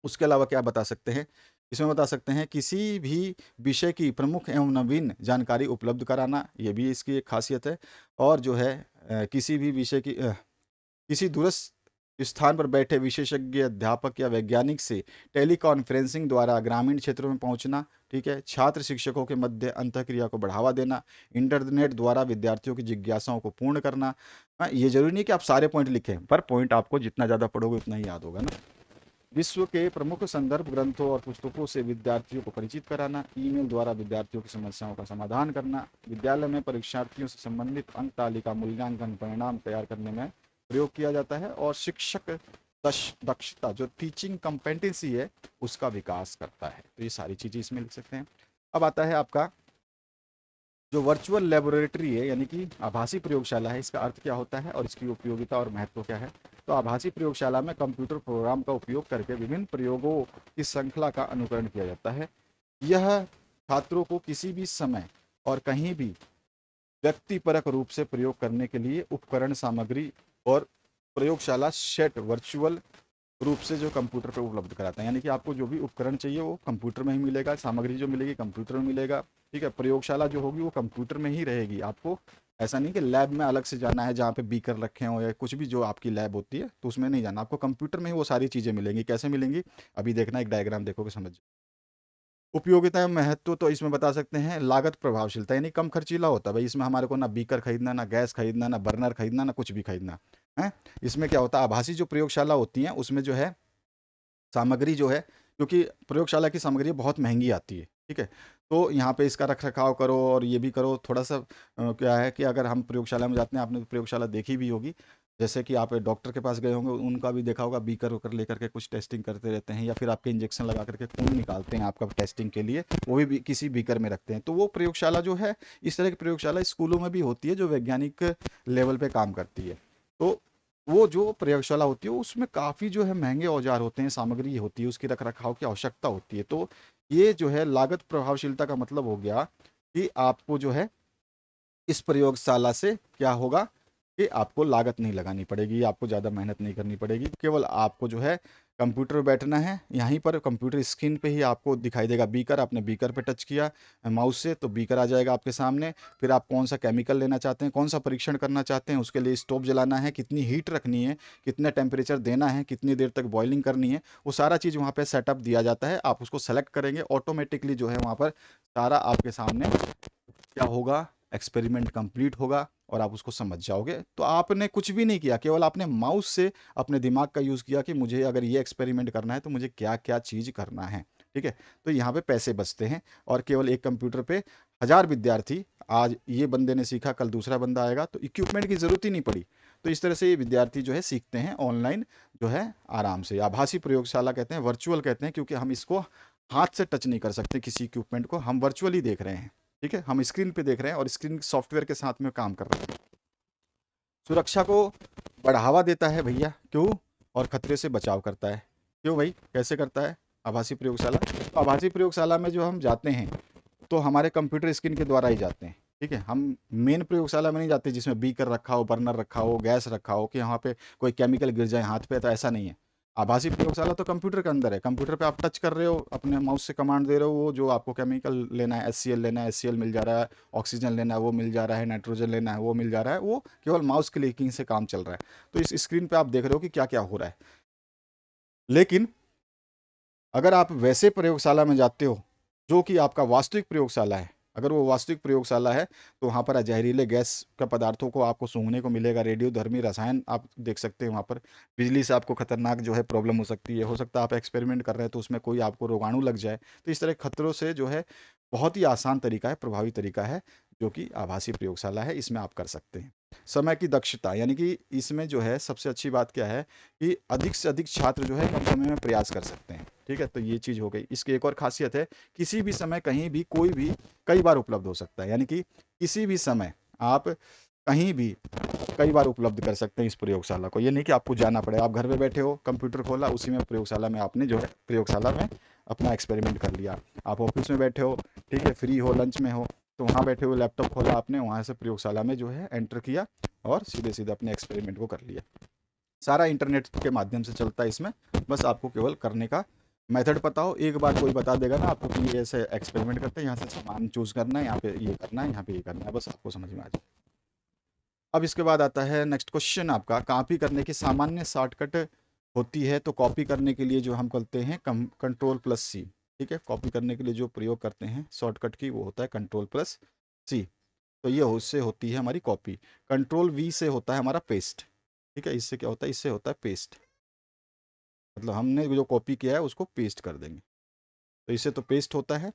Speaker 1: उसके अलावा क्या बता सकते हैं, इसमें बता सकते हैं किसी भी विषय की प्रमुख एवं नवीन जानकारी उपलब्ध कराना, ये भी इसकी एक खासियत है। और जो है किसी भी विषय की किसी दूरस्थ स्थान पर बैठे विशेषज्ञ अध्यापक या वैज्ञानिक से टेली कॉन्फ्रेंसिंग द्वारा ग्रामीण क्षेत्रों में पहुंचना, ठीक है। छात्र शिक्षकों के मध्य अंतःक्रिया को बढ़ावा देना, इंटरनेट द्वारा विद्यार्थियों की जिज्ञासाओं को पूर्ण करना। हाँ, ये जरूरी नहीं कि आप सारे पॉइंट लिखें, पर पॉइंट आपको जितना ज़्यादा पढ़ोगे उतना ही याद होगा ना। विश्व के प्रमुख संदर्भ ग्रंथों और पुस्तकों से विद्यार्थियों को परिचित कराना, ईमेल द्वारा विद्यार्थियों की समस्याओं का समाधान करना, विद्यालय में परीक्षार्थियों से संबंधित अंक तालिका मूल्यांकन परिणाम तैयार करने में प्रयोग किया जाता है, और शिक्षक दक्षता जो टीचिंग कॉम्पिटेंसी है उसका विकास करता है। तो ये सारी चीज़ें इसमें लिख सकते हैं। अब आता है आपका जो वर्चुअल लेबोरेटरी है यानी कि आभासी प्रयोगशाला है, इसका अर्थ क्या होता है और इसकी उपयोगिता और महत्व क्या है? तो आभासी प्रयोगशाला में कंप्यूटर प्रोग्राम का उपयोग करके विभिन्न प्रयोगों की श्रृंखला का अनुकरण किया जाता है। यह छात्रों को किसी भी समय और कहीं भी व्यक्तिपरक रूप से प्रयोग करने के लिए उपकरण, सामग्री और प्रयोगशाला सेट वर्चुअल रूप से जो कंप्यूटर पे उपलब्ध कराता है। यानी कि आपको जो भी उपकरण चाहिए वो कंप्यूटर में ही मिलेगा, सामग्री जो मिलेगी कंप्यूटर में मिलेगा। ठीक है, प्रयोगशाला जो होगी वो कंप्यूटर में ही रहेगी। आपको ऐसा नहीं कि लैब में अलग से जाना है जहाँ पे बीकर रखे हों या कुछ भी जो आपकी लैब होती है तो उसमें नहीं जाना, आपको कंप्यूटर में ही वो सारी चीज़ें मिलेंगी। कैसे मिलेंगी अभी देखना, एक डायग्राम देखोगे समझ। उपयोगिता एवं महत्व तो इसमें बता सकते हैं। लागत प्रभावशीलता यानी कम खर्चीला होता है भाई, इसमें हमारे को ना बीकर खरीदना, ना गैस खरीदना, ना बर्नर खरीदना, ना कुछ भी खरीदना है। इसमें क्या होता है, आभासी जो प्रयोगशाला होती हैं उसमें जो है सामग्री जो है, क्योंकि प्रयोगशाला की सामग्री बहुत महंगी आती है। ठीक है, तो यहाँ पे इसका रख रखाव करो और ये भी करो थोड़ा सा। क्या है कि अगर हम प्रयोगशाला में जाते हैं, आपने तो प्रयोगशाला देखी भी होगी, जैसे कि आप डॉक्टर के पास गए होंगे, उनका भी देखा होगा, बीकर वोकर लेकर के कुछ टेस्टिंग करते रहते हैं, या फिर आपके इंजेक्शन लगा करके खून निकालते हैं आपका टेस्टिंग के लिए, वो भी किसी बीकर में रखते हैं। तो वो प्रयोगशाला जो है, इस तरह की प्रयोगशाला स्कूलों में भी होती है जो वैज्ञानिक लेवल पे काम करती है। तो वो जो प्रयोगशाला होती है उसमें काफ़ी जो है महंगे औजार होते हैं, सामग्री होती है, उसकी रख रखाव की आवश्यकता होती है। तो ये जो है लागत प्रभावशीलता का मतलब हो गया कि आपको जो है इस प्रयोगशाला से क्या होगा कि आपको लागत नहीं लगानी पड़ेगी, आपको ज़्यादा मेहनत नहीं करनी पड़ेगी। केवल आपको जो है कंप्यूटर पे बैठना है, यहीं पर कंप्यूटर स्क्रीन पे ही आपको दिखाई देगा बीकर। आपने बीकर पे टच किया माउस से तो बीकर आ जाएगा आपके सामने। फिर आप कौन सा केमिकल लेना चाहते हैं, कौन सा परीक्षण करना चाहते हैं, उसके लिए स्टोव जलाना है, कितनी हीट रखनी है, कितना टेम्परेचर देना है, कितनी देर तक बॉइलिंग करनी है, वो सारा चीज़ वहाँ पर सेटअप दिया जाता है। आप उसको सेलेक्ट करेंगे, ऑटोमेटिकली जो है वहाँ पर सारा आपके सामने क्या होगा, एक्सपेरिमेंट कंप्लीट होगा और आप उसको समझ जाओगे। तो आपने कुछ भी नहीं किया, केवल आपने माउस से अपने दिमाग का यूज़ किया कि मुझे अगर ये एक्सपेरिमेंट करना है तो मुझे क्या क्या चीज़ करना है। ठीक है, तो यहाँ पे पैसे बचते हैं और केवल एक कंप्यूटर पे 1000 विद्यार्थी, आज ये बंदे ने सीखा कल दूसरा बंदा आएगा, तो इक्विपमेंट की ज़रूरत ही नहीं पड़ी। तो इस तरह से ये विद्यार्थी जो है सीखते हैं ऑनलाइन जो है आराम से। आभासी प्रयोगशाला कहते हैं, वर्चुअल कहते हैं, क्योंकि हम इसको हाथ से टच नहीं कर सकते, किसी इक्विपमेंट को हम वर्चुअली देख रहे हैं। ठीक है, हम स्क्रीन पे देख रहे हैं और स्क्रीन सॉफ्टवेयर के साथ में काम कर रहे हैं। सुरक्षा को बढ़ावा देता है भैया, क्यों? और खतरे से बचाव करता है। क्यों भाई, कैसे करता है आभासी प्रयोगशाला? तो आभासी प्रयोगशाला में जो हम जाते हैं तो हमारे कंप्यूटर स्क्रीन के द्वारा ही जाते हैं। ठीक है, हम मेन प्रयोगशाला में नहीं जाते जिसमें बीकर रखा हो, बर्नर रखा हो, गैस रखा हो कि यहाँ पे कोई केमिकल गिर जाए हाथ पे, तो ऐसा नहीं है। आभासी प्रयोगशाला तो कंप्यूटर के अंदर है, कंप्यूटर पे आप टच कर रहे हो, अपने माउस से कमांड दे रहे हो, वो जो आपको केमिकल लेना है, HCl लेना है HCl मिल जा रहा है, ऑक्सीजन लेना है वो मिल जा रहा है, नाइट्रोजन लेना है वो मिल जा रहा है, वो केवल माउस क्लिकिंग से काम चल रहा है। तो इस स्क्रीन पे आप देख रहे हो कि क्या क्या हो रहा है। लेकिन अगर आप वैसे प्रयोगशाला में जाते हो जो कि आपका वास्तविक प्रयोगशाला है, अगर वो वास्तविक प्रयोगशाला है तो वहाँ पर जहरीले गैस का पदार्थों को आपको सूंघने को मिलेगा, रेडियोधर्मी रसायन आप देख सकते हैं वहाँ पर। बिजली से आपको खतरनाक जो है प्रॉब्लम हो सकती है, हो सकता है आप एक्सपेरिमेंट कर रहे हैं तो उसमें कोई आपको रोगाणु लग जाए। तो इस तरह खतरों से जो है बहुत ही आसान तरीका है, प्रभावी तरीका है जो कि आभासी प्रयोगशाला है, इसमें आप कर सकते हैं। समय की दक्षता यानी कि इसमें जो है सबसे अच्छी बात क्या है कि अधिक से अधिक छात्र जो है कम समय में प्रयास कर सकते हैं। ठीक है, तो ये चीज़ हो गई। इसकी एक और खासियत है, किसी भी समय कहीं भी कोई भी कई बार उपलब्ध हो सकता है। यानी कि किसी भी समय आप कहीं भी कई बार उपलब्ध कर सकते हैं इस प्रयोगशाला को। ये नहीं कि आपको जाना पड़े, आप घर में बैठे हो, कंप्यूटर खोला, उसी में प्रयोगशाला में आपने जो है प्रयोगशाला में अपना एक्सपेरिमेंट कर लिया। आप ऑफिस में बैठे हो, ठीक है, फ्री हो, लंच में हो, तो वहाँ बैठे हुए लैपटॉप खोला आपने, वहाँ से प्रयोगशाला में जो है एंटर किया और सीधे सीधे अपने एक्सपेरिमेंट को कर लिया। सारा इंटरनेट के माध्यम से चलता है इसमें, बस आपको केवल करने का मेथड पता हो। एक बार कोई बता देगा ना आपको कि ये ऐसे एक्सपेरिमेंट करते हैं, यहाँ से सामान चूज करना है, यहाँ पे ये करना है, यहाँ पे ये करना है, बस आपको समझ में आ जाए। अब इसके बाद आता है नेक्स्ट क्वेश्चन आपका, कॉपी करने की सामान्य शॉर्टकट होती है। तो कॉपी करने के लिए जो हम करते हैं कंट्रोल+C। ठीक है, कॉपी करने के लिए जो प्रयोग करते हैं शॉर्टकट की वो होता है कंट्रोल+C। तो ये उससे होती है हमारी कॉपी। कंट्रोल V से होता है हमारा पेस्ट। ठीक है, इससे क्या होता है, इससे होता है पेस्ट, मतलब हमने जो कॉपी किया है उसको पेस्ट कर देंगे। तो इससे तो पेस्ट होता है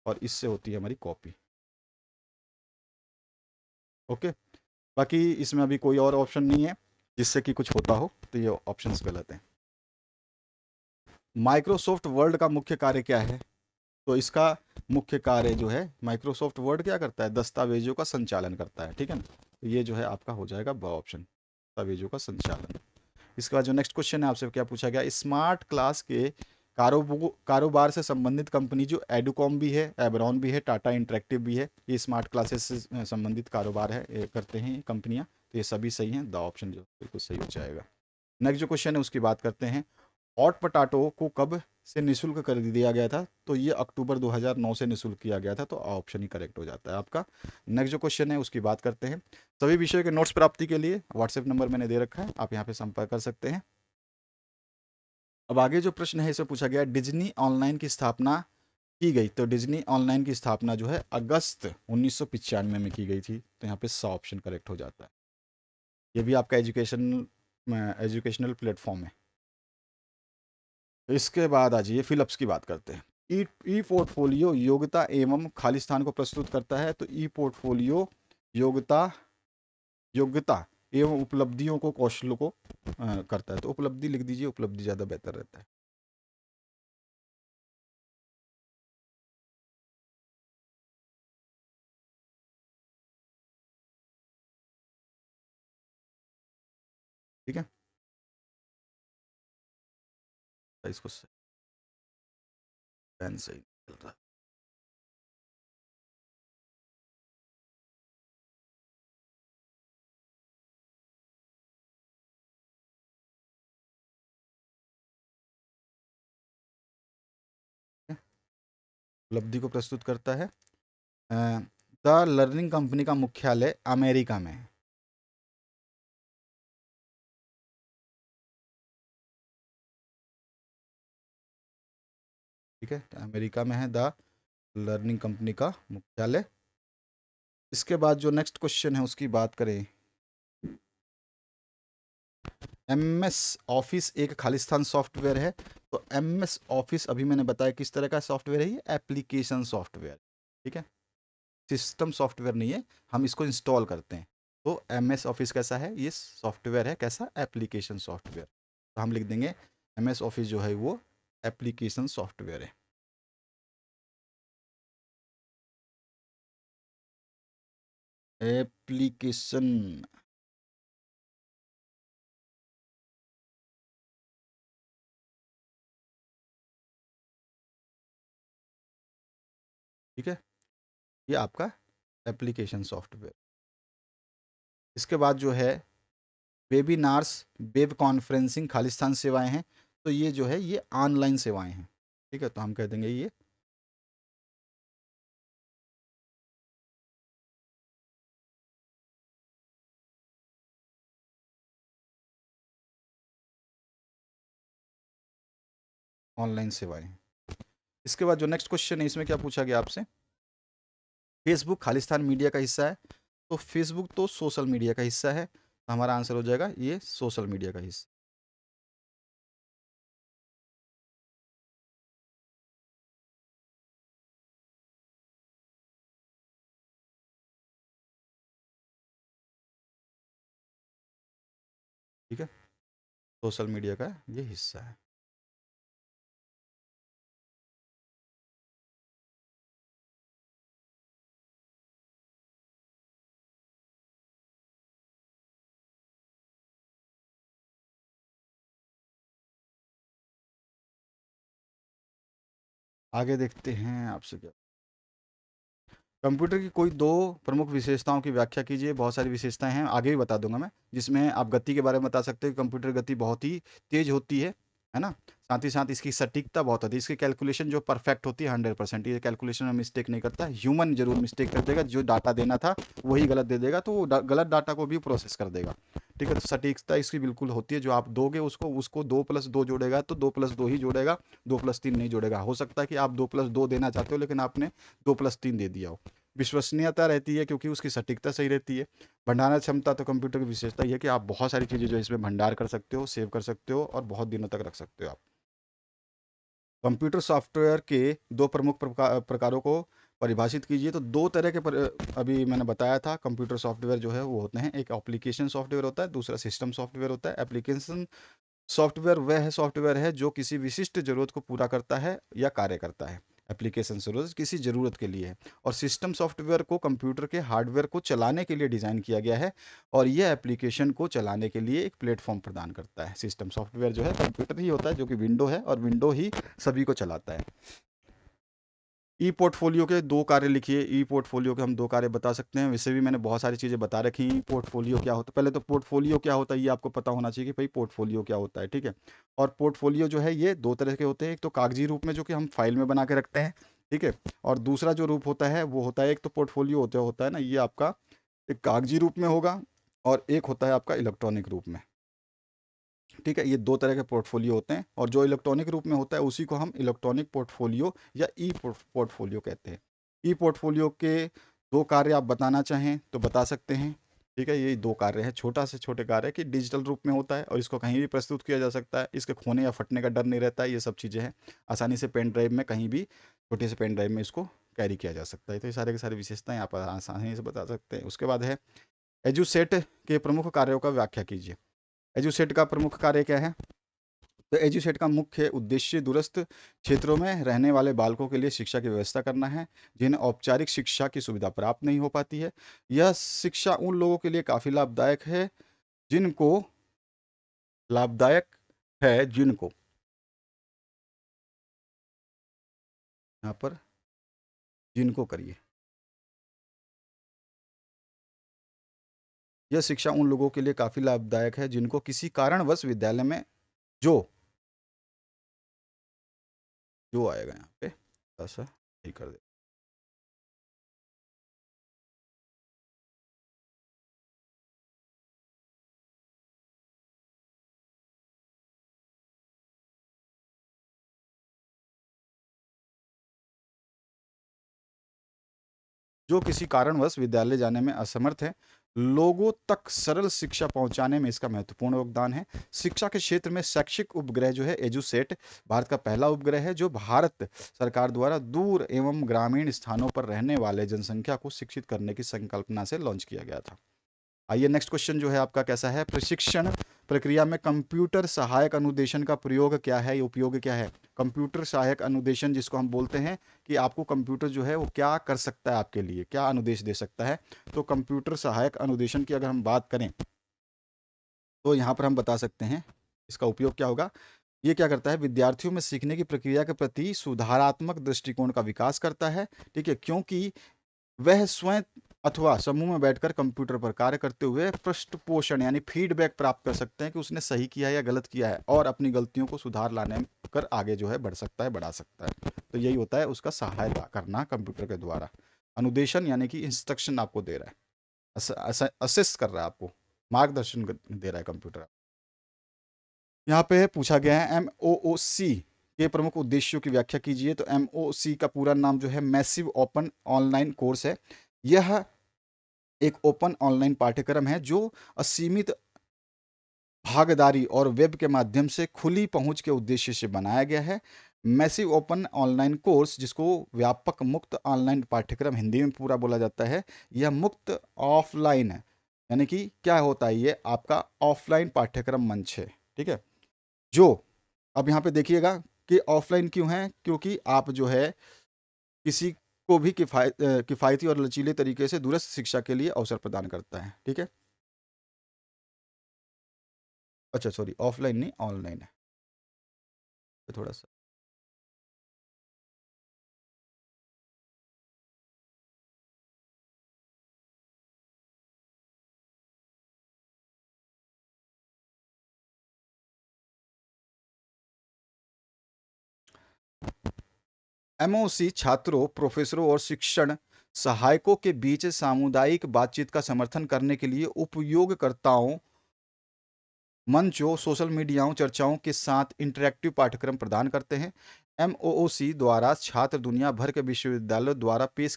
Speaker 1: और इससे होती है हमारी कॉपी। ओके, बाकी इसमें अभी कोई और ऑप्शन नहीं है जिससे कि कुछ होता हो, तो ये ऑप्शंस गलत हैं। माइक्रोसॉफ्ट वर्ड का मुख्य कार्य क्या है? तो इसका मुख्य कार्य जो है, माइक्रोसॉफ्ट वर्ड क्या करता है, दस्तावेजों का संचालन करता है, ठीक है ना। तो ये जो है आपका हो जाएगा ब ऑप्शन, दस्तावेजों का संचालन। इसके बाद जो नेक्स्ट क्वेश्चन है आपसे क्या पूछा गया, स्मार्ट क्लास के कारोबार से संबंधित कंपनी जो एडुकॉम भी है, एबरॉन भी है, टाटा इंटरेक्टिव भी है, ये स्मार्ट क्लासेस से संबंधित कारोबार है, ये करते हैं ये कंपनियां। तो ये सभी सही हैं, द ऑप्शन जो बिल्कुल सही हो जाएगा। नेक्स्ट जो क्वेश्चन है उसकी बात करते हैं, हॉट पोटैटो को कब से निःशुल्क कर दिया गया था, तो ये अक्टूबर 2009 से निःशुल्क किया गया था, तो ऑप्शन ही करेक्ट हो जाता है आपका। नेक्स्ट जो क्वेश्चन है उसकी बात करते हैं, सभी विषयों के नोट्स प्राप्ति के लिए व्हाट्सएप नंबर मैंने दे रखा है, आप यहाँ पे संपर्क कर सकते हैं। अब आगे जो प्रश्न है इसे पूछा गया, डिज्नी ऑनलाइन की स्थापना की गई, तो डिज्नी ऑनलाइन की स्थापना जो है अगस्त 1995 में की गई थी, तो यहाँ पे 100 ऑप्शन करेक्ट हो जाता है। ये भी आपका एजुकेशनल प्लेटफॉर्म है। इसके बाद आ जाइए फिलअप्स की बात करते हैं। ई ई पोर्टफोलियो योग्यता एवं खालिस्तान को प्रस्तुत करता है, तो ई पोर्टफोलियो योग्यता योग्यता एवं उपलब्धियों को, कौशलों को करता है, तो उपलब्धि लिख दीजिए, उपलब्धि ज़्यादा बेहतर रहता है। ठीक है, तो इसको पेन से ही चल रहा है। उपलब्धि को प्रस्तुत करता है। द लर्निंग कंपनी का मुख्यालय अमेरिका में है। ठीक है, तो अमेरिका में है द लर्निंग कंपनी का मुख्यालय। इसके बाद जो नेक्स्ट क्वेश्चन है उसकी बात करें, एम एस ऑफिस एक खालिस्तान सॉफ्टवेयर है, तो एम एस ऑफिस अभी मैंने बताया किस तरह का सॉफ्टवेयर है, ये एप्लीकेशन सॉफ्टवेयर। ठीक है, सिस्टम सॉफ्टवेयर नहीं है, हम इसको इंस्टॉल करते हैं। तो एम एस ऑफिस कैसा है, ये सॉफ्टवेयर है कैसा, एप्लीकेशन सॉफ्टवेयर। तो हम लिख देंगे एम एस ऑफिस जो है वो एप्लीकेशन सॉफ्टवेयर है। एप्लीकेशन। ठीक है, ये आपका एप्लीकेशन सॉफ्टवेयर। इसके बाद जो है वेबिनार्स, वेब कॉन्फ्रेंसिंग खालिस्तान सेवाएं हैं, तो ये जो है ये ऑनलाइन सेवाएं हैं। ठीक है, तो हम कह देंगे ये ऑनलाइन सेवाएं हैं। इसके बाद जो नेक्स्ट क्वेश्चन है इसमें क्या पूछा गया आपसे, फेसबुक खालिस्तान मीडिया का हिस्सा है, तो फेसबुक तो सोशल मीडिया का हिस्सा है, तो हमारा आंसर हो जाएगा ये सोशल मीडिया का हिस्सा। ठीक है, सोशल मीडिया का ये हिस्सा है। आगे देखते हैं आपसे क्या, कंप्यूटर की कोई दो प्रमुख विशेषताओं की व्याख्या कीजिए। बहुत सारी विशेषताएं हैं, आगे भी बता दूंगा मैं, जिसमें आप गति के बारे में बता सकते हो, कंप्यूटर गति बहुत ही तेज होती है ना। साथ ही साथ इसकी सटीकता बहुत होती है, इसकी कैलकुलेशन जो परफेक्ट होती है 100%, ये कैलकुलेशन में मिस्टेक नहीं करता, ह्यूमन जरूर मिस्टेक कर देगा, जो डाटा देना था वही गलत दे देगा, तो वो गलत डाटा को भी प्रोसेस कर देगा। ठीक है, तो सटीकता इसकी बिल्कुल होती है, जो आप दोगे उसको उसको 2+2 जोड़ेगा तो 2+2 ही जोड़ेगा, 2+3 नहीं जोड़ेगा। हो सकता है कि आप 2+2 देना चाहते हो लेकिन आपने 2+3 दे दिया हो। विश्वसनीयता रहती है क्योंकि उसकी सटीकता सही रहती है। भंडारण क्षमता, तो कंप्यूटर की विशेषता ये है कि आप बहुत सारी चीज़ें जो इसमें भंडार कर सकते हो, सेव कर सकते हो और बहुत दिनों तक रख सकते हो आप। कंप्यूटर सॉफ्टवेयर के दो प्रमुख प्रकारों को परिभाषित कीजिए, तो दो तरह के अभी मैंने बताया था, कंप्यूटर सॉफ्टवेयर जो है वो होते हैं, एक एप्लीकेशन सॉफ्टवेयर होता है, दूसरा सिस्टम सॉफ्टवेयर होता है। एप्लीकेशन सॉफ्टवेयर वह है सॉफ्टवेयर है जो किसी विशिष्ट जरूरत को पूरा करता है या कार्य करता है। एप्लीकेशन सर्विस किसी ज़रूरत के लिए है। और सिस्टम सॉफ्टवेयर को कंप्यूटर के हार्डवेयर को चलाने के लिए डिज़ाइन किया गया है और यह एप्लीकेशन को चलाने के लिए एक प्लेटफॉर्म प्रदान करता है। सिस्टम सॉफ्टवेयर जो है कंप्यूटर ही होता है, जो कि विंडो है, और विंडो ही सभी को चलाता है। ई पोर्टफोलियो के दो कार्य लिखिए। ई पोर्टफोलियो के हम दो कार्य बता सकते हैं। वैसे भी मैंने बहुत सारी चीज़ें बता रखी हैं। पोर्टफोलियो क्या होता है, पहले तो पोर्टफोलियो क्या होता है ये आपको पता होना चाहिए कि भाई पोर्टफोलियो क्या होता है, ठीक है। और पोर्टफोलियो जो है ये दो तरह के होते हैं। एक तो कागजी रूप में जो कि हम फाइल में बना के रखते हैं, ठीक है। और दूसरा जो रूप होता है वो होता है, एक तो पोर्टफोलियो होता है ना, ये आपका एक कागजी रूप में होगा और एक होता है आपका इलेक्ट्रॉनिक रूप में, ठीक है। ये दो तरह के पोर्टफोलियो होते हैं और जो इलेक्ट्रॉनिक रूप में होता है उसी को हम इलेक्ट्रॉनिक पोर्टफोलियो या ई पोर्टफोलियो कहते हैं। ई पोर्टफोलियो के दो कार्य आप बताना चाहें तो बता सकते हैं, ठीक है। ये दो कार्य हैं, छोटा से छोटे कार्य कि डिजिटल रूप में होता है और इसको कहीं भी प्रस्तुत किया जा सकता है, इसके खोने या फटने का डर नहीं रहता है, ये सब चीज़ें हैं। आसानी से पेन ड्राइव में कहीं भी, छोटे से पेन ड्राइव में इसको कैरी किया जा सकता है। तो ये सारे के सारे विशेषताएं आप आसानी से बता सकते हैं। उसके बाद है एजुसेट के प्रमुख कार्यों का व्याख्या कीजिए। एजुसेट का प्रमुख कार्य क्या है? तो एजुसेट का मुख्य उद्देश्य दूरस्थ क्षेत्रों में रहने वाले बालकों के लिए शिक्षा की व्यवस्था करना है जिन्हें औपचारिक शिक्षा की सुविधा प्राप्त नहीं हो पाती है। यह शिक्षा उन लोगों के लिए काफ़ी जिनको लाभदायक है जिनको यहाँ पर जिनको करिए। यह शिक्षा उन लोगों के लिए काफ़ी लाभदायक है जिनको किसी कारणवश विद्यालय में जो जो आएगा यहाँ पे ऐसा नहीं कर दे। जो किसी कारणवश विद्यालय जाने में असमर्थ है, लोगों तक सरल शिक्षा पहुंचाने में इसका महत्वपूर्ण योगदान है। शिक्षा के क्षेत्र में शैक्षिक उपग्रह जो है एजुसेट भारत का पहला उपग्रह है जो भारत सरकार द्वारा दूर एवं ग्रामीण स्थानों पर रहने वाले जनसंख्या को शिक्षित करने की संकल्पना से लॉन्च किया गया था। आइए नेक्स्ट क्वेश्चन जो है आपका कैसा है, प्रशिक्षण प्रक्रिया में कंप्यूटर सहायक अनुदेशन का प्रयोग क्या है, ये उपयोग क्या है। कंप्यूटर सहायक अनुदेशन जिसको हम बोलते हैं कि आपको कंप्यूटर जो है वो क्या कर सकता है, आपके लिए क्या अनुदेश दे सकता है। तो कंप्यूटर सहायक अनुदेशन की अगर हम बात करें तो यहाँ पर हम बता सकते हैं इसका उपयोग क्या होगा। ये क्या करता है, विद्यार्थियों में सीखने की प्रक्रिया के प्रति सुधारात्मक दृष्टिकोण का विकास करता है, ठीक है। क्योंकि वह स्वयं अथवा समूह में बैठकर कंप्यूटर पर कार्य करते हुए पृष्ठपोषण यानी फीडबैक प्राप्त कर सकते हैं कि उसने सही किया है या गलत किया है और अपनी गलतियों को सुधार लाने कर आगे जो है बढ़ सकता है, बढ़ा सकता है। तो यही होता है उसका सहायता करना कंप्यूटर के द्वारा। अनुदेशन यानी कि इंस्ट्रक्शन आपको दे रहा है, असिस्ट कर रहा है, आपको मार्गदर्शन दे रहा है कंप्यूटर। यहाँ पे पूछा गया है MOOC के प्रमुख उद्देश्यों की व्याख्या कीजिए। तो MOOC का पूरा नाम जो है मैसिव ओपन ऑनलाइन कोर्स है। यह एक ओपन ऑनलाइन पाठ्यक्रम है जो असीमित भागीदारी और वेब के माध्यम से खुली पहुंच के उद्देश्य से बनाया गया है। मैसिव ओपन ऑनलाइन कोर्स जिसको व्यापक मुक्त ऑनलाइन पाठ्यक्रम हिंदी में पूरा बोला जाता है, यह मुक्त ऑफलाइन है, यानी कि क्या होता है, ये आपका ऑफलाइन पाठ्यक्रम मंच है, ठीक है। जो अब यहाँ पे देखिएगा कि ऑफलाइन क्यों है, क्योंकि आप जो है किसी को भी किफ़ायती और लचीले तरीके से दूरस्थ शिक्षा के लिए अवसर प्रदान करता है, ठीक है। अच्छा सॉरी, ऑफलाइन नहीं ऑनलाइन है, तो थोड़ा सा MOC छात्रों, प्रोफेसरों और शिक्षण सहायकों के बीच सामुदायिक बातचीत का समर्थन करने के लिए उपयोगकर्ताओं, मंचों, सोशल मीडियाओं, चर्चाओं के साथ इंटरैक्टिव पाठ्यक्रम प्रदान करते हैं। MOOC द्वारा छात्र दुनिया भर के विश्वविद्यालयों द्वारा पेश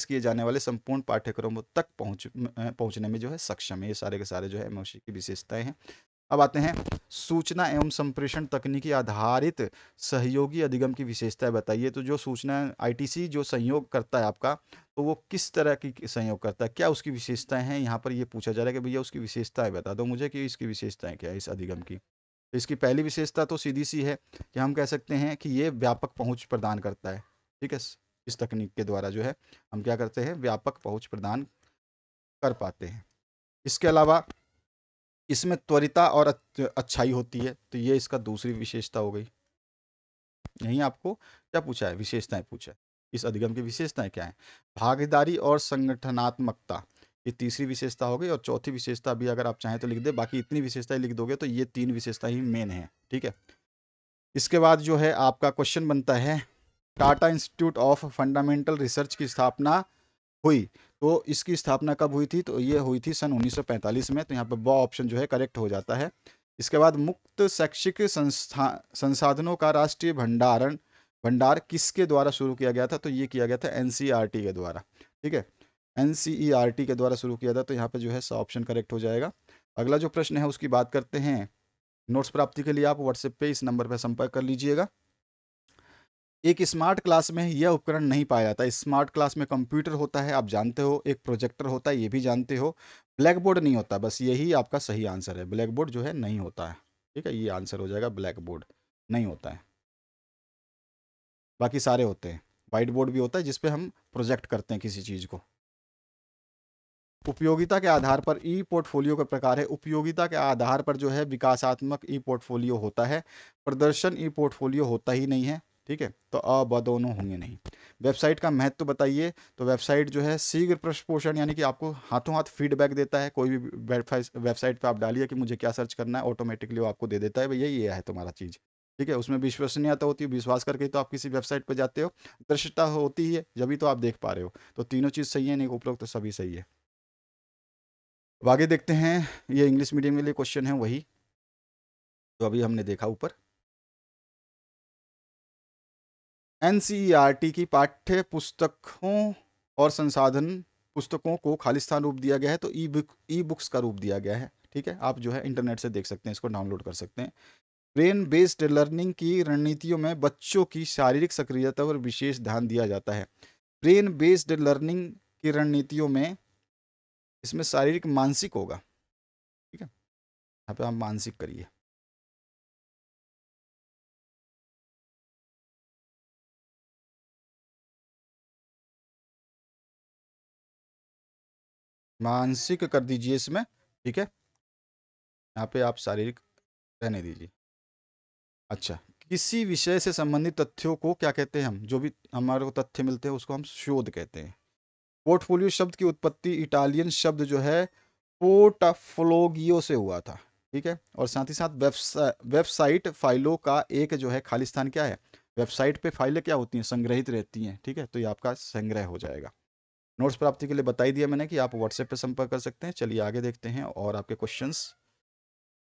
Speaker 1: किए जाने वाले संपूर्ण पाठ्यक्रमों तक पहुंचने में जो है सक्षम है। ये सारे के सारे जो है MOOC की विशेषताएं हैं। अब आते हैं सूचना एवं संप्रेषण तकनीकी आधारित सहयोगी अधिगम की विशेषताएं बताइए। तो जो सूचना ITC जो संयोग करता है आपका, तो वो किस तरह की संयोग करता है, क्या उसकी विशेषताएं हैं, यहाँ पर ये पूछा जा रहा है कि भैया उसकी विशेषताएं बता दो मुझे कि इसकी विशेषताएं क्या है इस अधिगम की। तो इसकी पहली विशेषता तो सीधी सी है कि हम कह सकते हैं कि ये व्यापक पहुंच प्रदान करता है। ठीक है, इस तकनीक के द्वारा जो है हम क्या करते हैं, व्यापक पहुंच प्रदान कर पाते हैं। इसके अलावा इसमें त्वरिता और अच्छाई होती है, तो ये इसका दूसरी विशेषता हो गई। यहीं आपको क्या पूछा है, विशेषताएं पूछा है। इस अधिगम की विशेषताएं क्या है? भागीदारी और संगठनात्मकता, ये तीसरी विशेषता हो गई। और चौथी विशेषता भी अगर आप चाहें तो लिख दे, बाकी इतनी विशेषताएं लिख दोगे तो ये 3 विशेषता ही मेन है। ठीक है, इसके बाद जो है आपका क्वेश्चन बनता है, Tata institute of fundamental research की स्थापना हुई, तो इसकी स्थापना कब हुई थी? तो ये हुई थी सन 1945 में। तो यहाँ पर ब ऑप्शन जो है करेक्ट हो जाता है। इसके बाद मुक्त शैक्षिक संसाधनों का राष्ट्रीय भंडार किसके द्वारा शुरू किया गया था? तो ये किया गया था एनसीईआरटी के द्वारा। ठीक है, एनसीईआरटी के द्वारा शुरू किया था। तो यहाँ पे जो है ऑप्शन करेक्ट हो जाएगा। अगला जो प्रश्न है उसकी बात करते हैं। नोट्स प्राप्ति के लिए आप व्हाट्सएप पे इस नंबर पर संपर्क कर लीजिएगा। एक स्मार्ट क्लास में यह उपकरण नहीं पाया जाता। स्मार्ट क्लास में कंप्यूटर होता है, आप जानते हो, एक प्रोजेक्टर होता है, ये भी जानते हो। ब्लैक बोर्ड नहीं होता, बस यही आपका सही आंसर है। ब्लैक बोर्ड जो है नहीं होता है। ठीक है, ये आंसर हो जाएगा, ब्लैक बोर्ड नहीं होता है। बाकी सारे होते हैं। वाइट बोर्ड भी होता है जिसपे हम प्रोजेक्ट करते हैं किसी चीज़ को। उपयोगिता के आधार पर ई पोर्टफोलियो का प्रकार है। उपयोगिता के आधार पर जो है विकासात्मक ई पोर्टफोलियो होता है, प्रदर्शन ई पोर्टफोलियो होता ही नहीं है। ठीक है, तो अ ब दोनों होंगे नहीं। वेबसाइट का महत्व बताइए। तो वेबसाइट जो है शीघ्र पृष्ठपोषण, यानी कि आपको हाथों हाथ फीडबैक देता है। कोई भी वेबसाइट पे आप डालिए कि मुझे क्या सर्च करना है, ऑटोमेटिकली वो आपको दे देता है, भैया ये है तुम्हारा चीज़। ठीक है, उसमें विश्वसनीयता होती है, विश्वास करके तो आप किसी वेबसाइट पर जाते हो। दृश्यता होती ही है, जब तो आप देख पा रहे हो। तो तीनों चीज़ सही है, नहीं उपरोक्त तो सभी सही है। अब आगे देखते हैं। ये इंग्लिश मीडियम के लिए क्वेश्चन है वही तो अभी हमने देखा ऊपर। एनसीईआरटी की पाठ्य पुस्तकों और संसाधन पुस्तकों को खालिस्तान रूप दिया गया है, तो ई बुक्स का रूप दिया गया है। ठीक है, आप जो है इंटरनेट से देख सकते हैं, इसको डाउनलोड कर सकते हैं। ब्रेन बेस्ड लर्निंग की रणनीतियों में बच्चों की शारीरिक सक्रियता पर विशेष ध्यान दिया जाता है। ब्रेन बेस्ड लर्निंग की रणनीतियों में इसमें शारीरिक मानसिक होगा। ठीक है, यहाँ पे आप मानसिक करिए। मानसिक कर दीजिए इसमें। ठीक है, यहाँ पे आप शारीरिक रहने दीजिए। अच्छा, किसी विषय से संबंधित तथ्यों को क्या कहते हैं? हम जो भी हमारे को तथ्य मिलते हैं उसको हम शोध कहते हैं। पोर्टफोलियो शब्द की उत्पत्ति इटालियन शब्द जो है पोर्टाफोलोगियो से हुआ था। ठीक है, और साथ ही साथ वेबसाइट फाइलों का एक जो है खालिस्तान क्या है? वेबसाइट पे फाइलें क्या होती हैं? संग्रहित रहती हैं। ठीक है, तो ये आपका संग्रह हो जाएगा। नोट्स प्राप्ति के लिए बता ही दिया मैंने कि आप व्हाट्सएप पे संपर्क कर सकते हैं। चलिए आगे देखते हैं और आपके क्वेश्चंस।